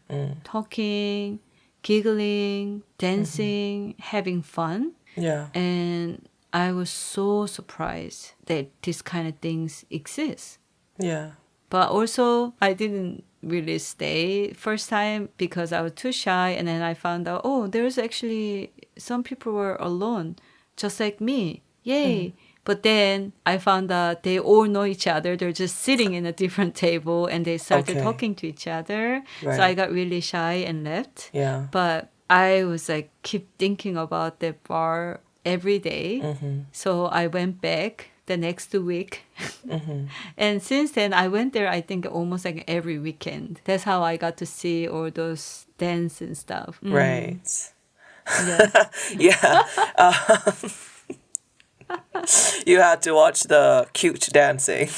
talking, giggling, dancing, having fun. Yeah. And I was so surprised that this kind of things exist. Yeah. But also, I didn't really stay first time because I was too shy. And then I found out, oh, there's actually some people were alone, just like me. Yay. But then I found out they all know each other. They're just sitting in a different table and they started Okay. talking to each other. Right. So I got really shy and left. Yeah. But I was like, keep thinking about that bar every day. So I went back the next week. And since then, I went there, I think, almost like every weekend. That's how I got to see all those dance and stuff. Right. Yeah. Yeah. You had to watch the cute dancing.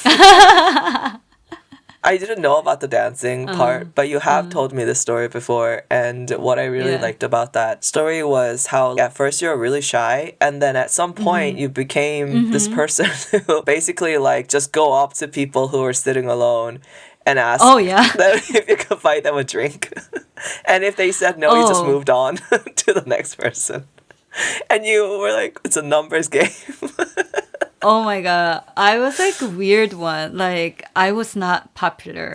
I didn't know about the dancing part, but you have told me this story before. And what I really Yeah. liked about that story was how at first you were really shy, and then at some point you became this person who basically like just go up to people who are sitting alone and ask Oh, yeah. them if you could buy them a drink. And if they said no, you just Oh. moved on to the next person. And you were like, it's a numbers game. Oh my God. I was like a weird one. Like, I was not popular.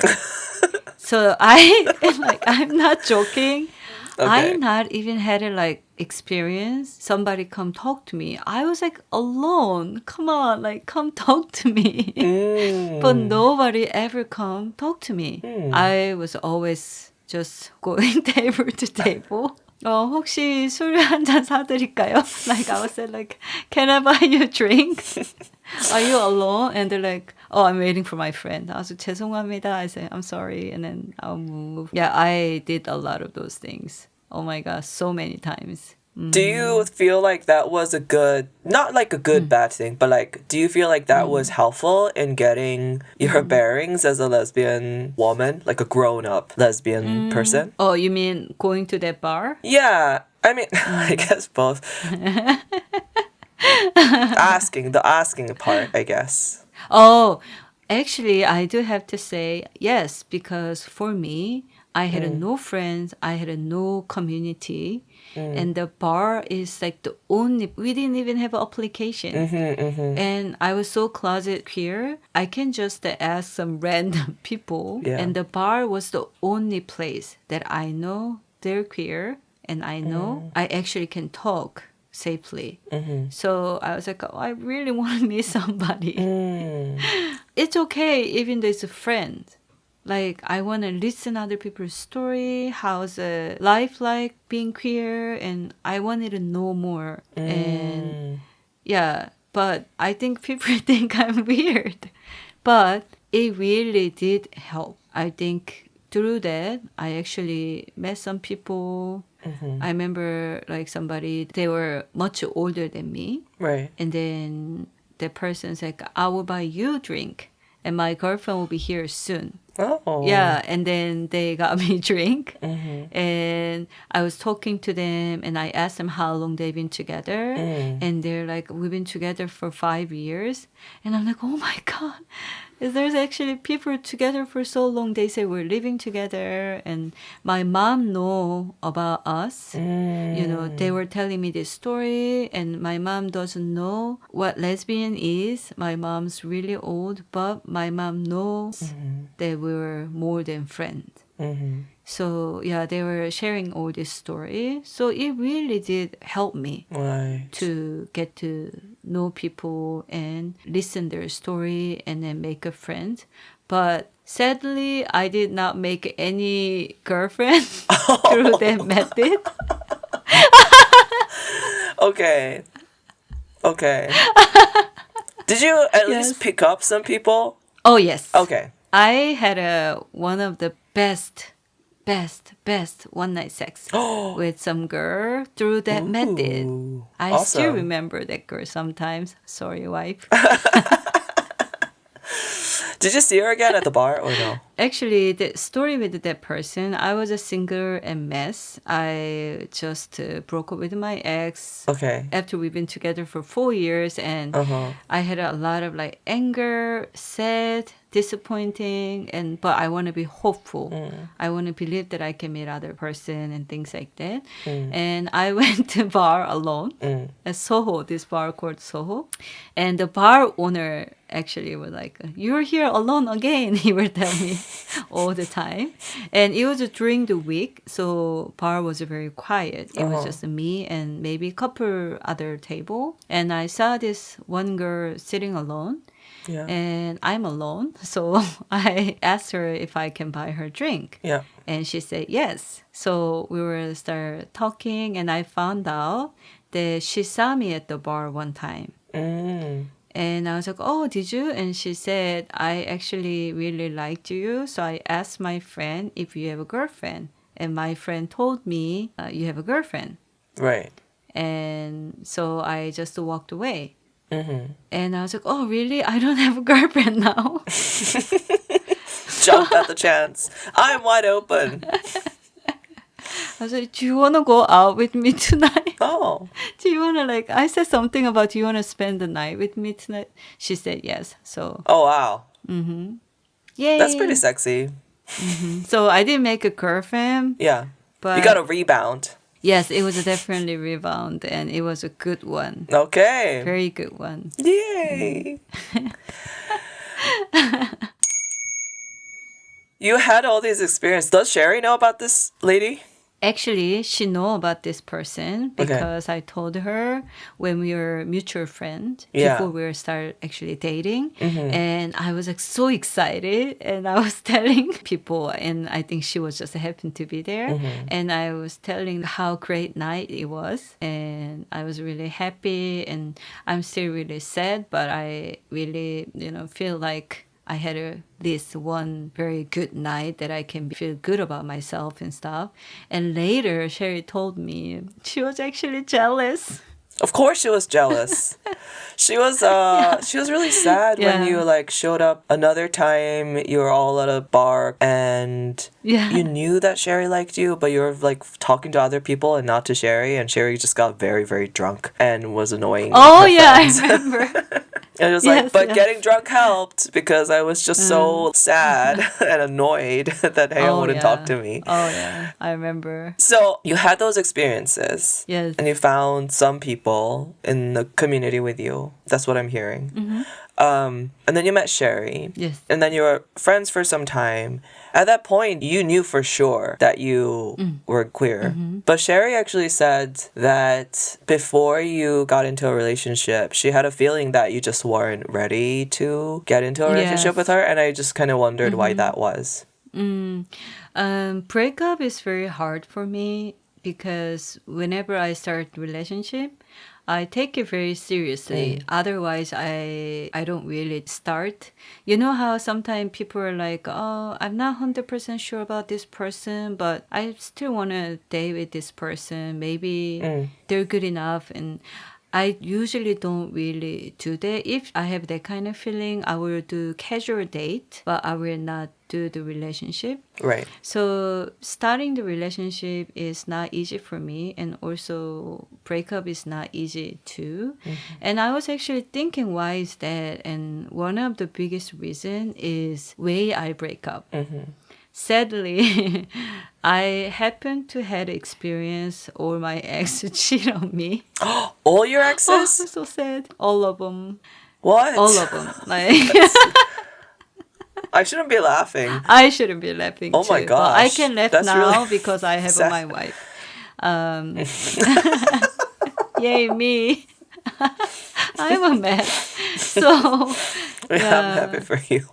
So I'm not joking. I Okay. not even had a like experience. Somebody come talk to me. I was like alone. Come on, like come talk to me. But nobody ever come talk to me. I was always just going table to table. 혹시 술 한 잔 사드릴까요? Like I was said like, can I buy you a drink? Are you alone? And they're like, oh, I'm waiting for my friend. I was like, 죄송합니다. I said, I'm sorry. And then I'll move. Yeah, I did a lot of those things. Oh my God, so many times. Do you feel like that was a good, not like a good bad thing, but like, do you feel like that was helpful in getting your bearings as a lesbian woman, like a grown up lesbian person? Oh, you mean going to that bar? Yeah, I mean, I guess both. The asking part, I guess. Oh, actually, I do have to say yes, because for me, I had no friends, I had no community, and the bar is like the only, we didn't even have an application. And I was so closet queer, I can just ask some random people, Yeah. and the bar was the only place that I know they're queer, and I know I actually can talk safely. So I was like, oh, I really want to meet somebody. It's okay, even though it's a friend. Like, I want to listen other people's story, how's life like being queer, and I wanted to know more. And yeah, but I think people think I'm weird But it really did help. I think through that, I actually met some people. I remember like somebody, they were much older than me. Right. And then the person's like, I will buy you a drink and my girlfriend will be here soon. Oh. Yeah, and then they got me a drink. And I was talking to them and I asked them how long they've been together. And they're like, we've been together for 5 years. And I'm like, oh my God. There's actually people together for so long. They say we're living together, and my mom know about us. You know, they were telling me this story, and my mom doesn't know what lesbian is. My mom's really old, but my mom knows that we were more than friends. So yeah, they were sharing all this story. So it really did help me Right. to get to know people and listen their story and then make a friend. But sadly, I did not make any girlfriend through that method. Okay. Okay. Did you at least pick up some people? Oh yes. Okay. I had one of the best one night sex with some girl through that method. Ooh, I still awesome. remember that girl sometimes. Sorry, wife. Did you see her again at the bar or no? Actually, the story with that person, I was a single and mess. I just broke up with my ex. Okay. After we've been together for 4 years, and I had a lot of like anger, sad, disappointing, but I want to be hopeful. I want to believe that I can meet other person and things like that. And I went to bar alone at Soho, this bar called Soho, and the bar owner actually was like, "You're here alone again." He would tell me all the time, and it was during the week, so bar was very quiet. It was just me and maybe a couple other table, and I saw this one girl sitting alone. Yeah. And I'm alone, so I asked her if I can buy her drink. Yeah. And she said yes. So we were start talking, and I found out that she saw me at the bar one time. And I was like, oh, did you? And she said, I actually really liked you. So I asked my friend if you have a girlfriend. And my friend told me, you have a girlfriend. Right. And so I just walked away. And I was like, oh, really? I don't have a girlfriend now. Jump at the chance. I'm wide open. I was like, do you want to go out with me tonight? Oh. Do you want to like, I said something about, do you want to spend the night with me tonight? She said yes. So, Oh, wow. yay. That's pretty sexy. So I didn't make a girlfriend. Yeah. But You got a rebound. yes, it was a definitely rebound, and it was a good one. Okay. Very good one. Yay. You had all these experiences. Does Sheri know about this lady? Actually, she know about this person because I told her when we were mutual friends before we started actually dating. And I was like so excited, and I was telling people, and I think she was just happened to be there. And I was telling how great night it was, and I was really happy, and I'm still really sad, but I really, feel like I had this one very good night that I can feel good about myself and stuff. And later, Sheri told me she was actually jealous. Of course she was jealous. She was really sad when you like showed up another time. You were all at a bar and you knew that Sheri liked you, but you were like talking to other people and not to Sheri, and Sheri just got very, very drunk and was annoying. Oh her yeah, friends. I remember. And it was getting drunk helped because I was just so sad and annoyed that Hyeyoung wouldn't talk to me. Oh yeah, I remember. So you had those experiences. Yes. And you found some people in the community with you. That's what I'm hearing. And then you met Sheri. Yes. And then you were friends for some time. At that point, you knew for sure that you were queer. But Sheri actually said that before you got into a relationship, she had a feeling that you just weren't ready to get into a relationship with her. And I just kind of wondered why that was. Breakup is very hard for me because whenever I start relationship, I take it very seriously. Otherwise, I don't really start. You know how sometimes people are like, oh, I'm not 100% sure about this person, but I still want to date with this person. Maybe they're good enough. And I usually don't really do that. If I have that kind of feeling, I will do casual date, but I will not do the relationship. Right. So starting the relationship is not easy for me, and also breakup is not easy too. And I was actually thinking, why is that? And one of the biggest reason is way I break up. Sadly, I happen to had experience all my ex cheat on me. All your Oh, exes? so sad. All of them. What? All of them. Like I shouldn't be laughing. I shouldn't be laughing Oh too. my But I gosh. can laugh That's now really because I have sad. my wife. Yay, me. I'm a mess. So, Yeah, I'm happy for you.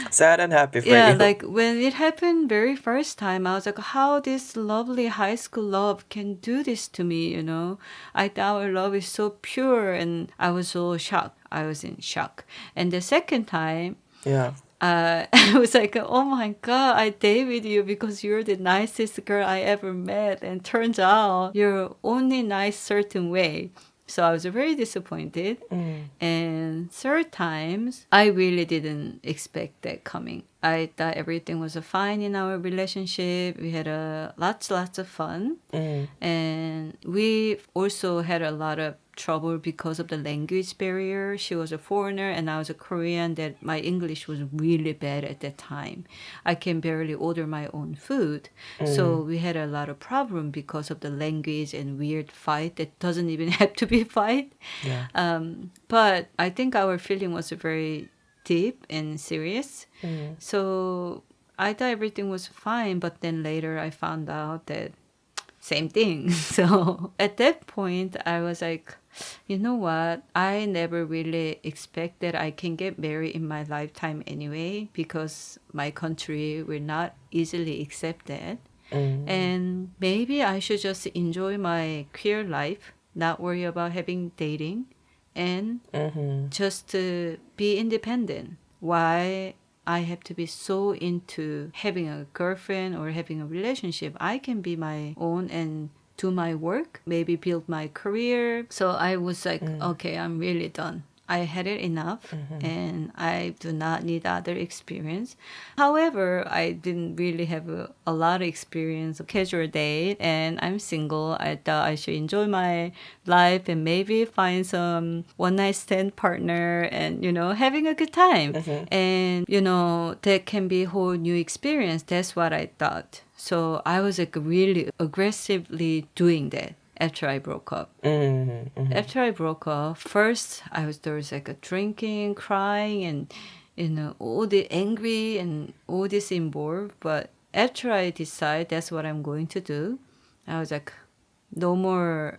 Sad and happy for yeah, you. like when it happened very first time, I was like, how this lovely high school love can do this to me, you know? I thought our love is so pure, and I was so shocked. I was in shock. And the second time, Yeah. I was like, oh my God, I date with you because you're the nicest girl I ever met. And turns out you're only nice certain way. So I was very disappointed. And third times, I really didn't expect that coming. I thought everything was fine in our relationship. We had lots of fun. And we also had a lot of trouble because of the language barrier. She was a foreigner and I was a Korean, that my English was really bad at that time. I can barely order my own food. So we had a lot of problem because of the language and weird fight that doesn't even have to be fight. Yeah. But I think our feeling was very deep and serious. So I thought everything was fine, but then later I found out that same thing. So at that point, I was like, you know what? I never really expect that I can get married in my lifetime anyway, because my country will not easily accept that. And maybe I should just enjoy my queer life, not worry about having dating, and just to be independent. Why I have to be so into having a girlfriend or having a relationship? I can be my own and do my work, maybe build my career. So I was like, okay, I'm really done. I had it enough and I do not need other experience. However, I didn't really have a lot of experience of casual date, and I'm single. I thought I should enjoy my life and maybe find some one night stand partner and, you know, having a good time. And, you know, that can be a whole new experience. That's what I thought. So I was like really aggressively doing that. After I broke up. After I broke up, first there was like a drinking, crying, and, you know, all the angry and all this involved. But after I decide that's what I'm going to do, I was like, no more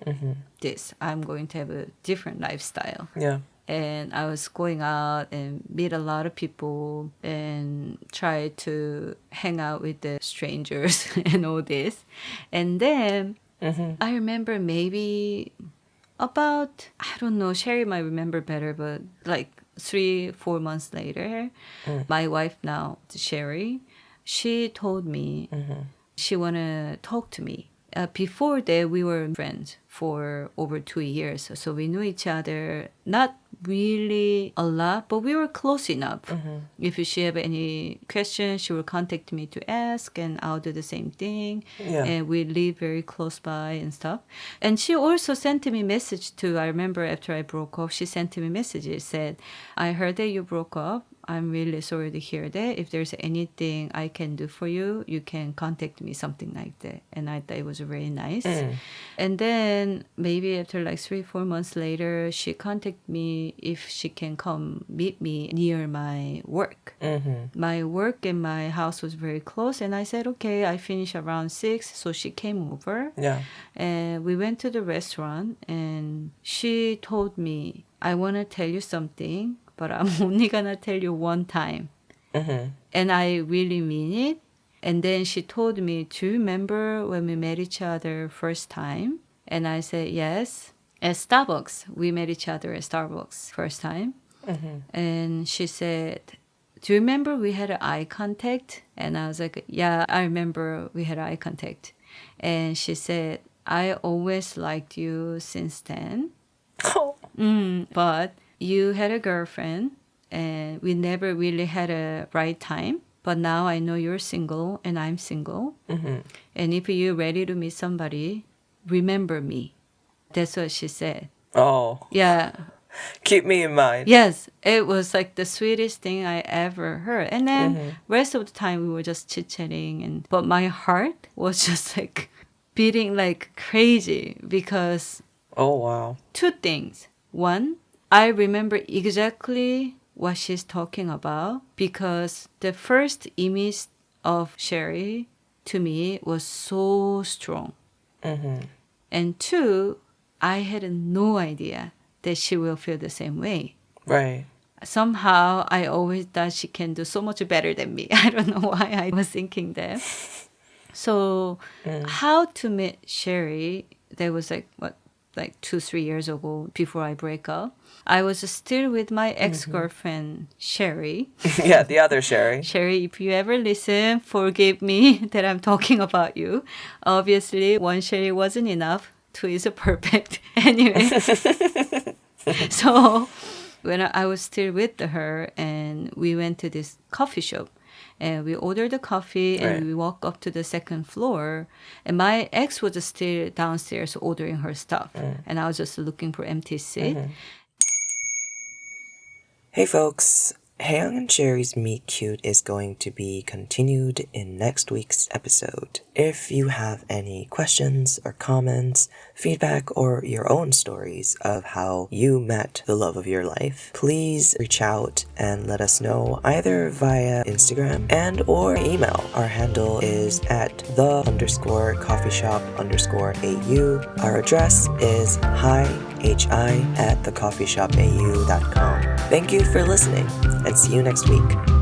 this. I'm going to have a different lifestyle. Yeah. And I was going out and meet a lot of people and try to hang out with the strangers and all this. And then I remember maybe about, I don't know, Sheri might remember better, but like 3-4 months later, my wife now, Sheri, she told me she want to talk to me. Before that, we were friends for over 2 years. So we knew each other, not really a lot, but we were close enough. If she have any questions, she will contact me to ask, and I'll do the same thing. Yeah. And we live very close by and stuff. And she also sent me a message too. I remember after I broke up, she sent me a message. It said, I heard that you broke up. I'm really sorry to hear that. If there's anything I can do for you, you can contact me, something like that. And I thought it was very nice. And then maybe after like 3-4 months later, she contacted me if she can come meet me near my work. My work and my house was very close. And I said, okay, I finish around 6. So she came over. Yeah. And we went to the restaurant, and she told me, I want to tell you something, but I'm only gonna tell you one time. And I really mean it. And then she told me, do you remember when we met each other first time? And I said, yes. at Starbucks. We met each other at Starbucks first time. And she said, do you remember we had eye contact? And I was like, yeah, I remember we had eye contact. And she said, I always liked you since then. But you had a girlfriend and we never really had a right time. But now I know you're single and I'm single. And if you're ready to meet somebody, remember me. That's what she said. Oh. Yeah. Keep me in mind. Yes, it was like the sweetest thing I ever heard. And then rest of the time we were just chit-chatting. But my heart was just like beating like crazy because Oh, wow. two things. One, I remember exactly what she's talking about because the first image of Sheri to me was so strong. And two, I had no idea that she will feel the same way. Right. Somehow, I always thought she can do so much better than me. I don't know why I was thinking that. So, how to meet Sheri, that was like 2-3 years ago before I break up. I was still with my ex-girlfriend, Sheri. Yeah, the other Sheri. Sheri, if you ever listen, forgive me that I'm talking about you. Obviously, one Sheri wasn't enough. Two is perfect. Anyway. So when I was still with her and we went to this coffee shop and we ordered the coffee and we walked up to the second floor and my ex was still downstairs ordering her stuff and I was just looking for empty seat. Hey folks, Hyeyoung and Sheri's Meet Cute is going to be continued in next week's episode. If you have any questions or comments, feedback, or your own stories of how you met the love of your life, please reach out and let us know either via Instagram and or email. Our handle is at @the_coffeeshop_AU. Our address is hi@thecoffeeshopau.com. Thank you for listening and see you next week.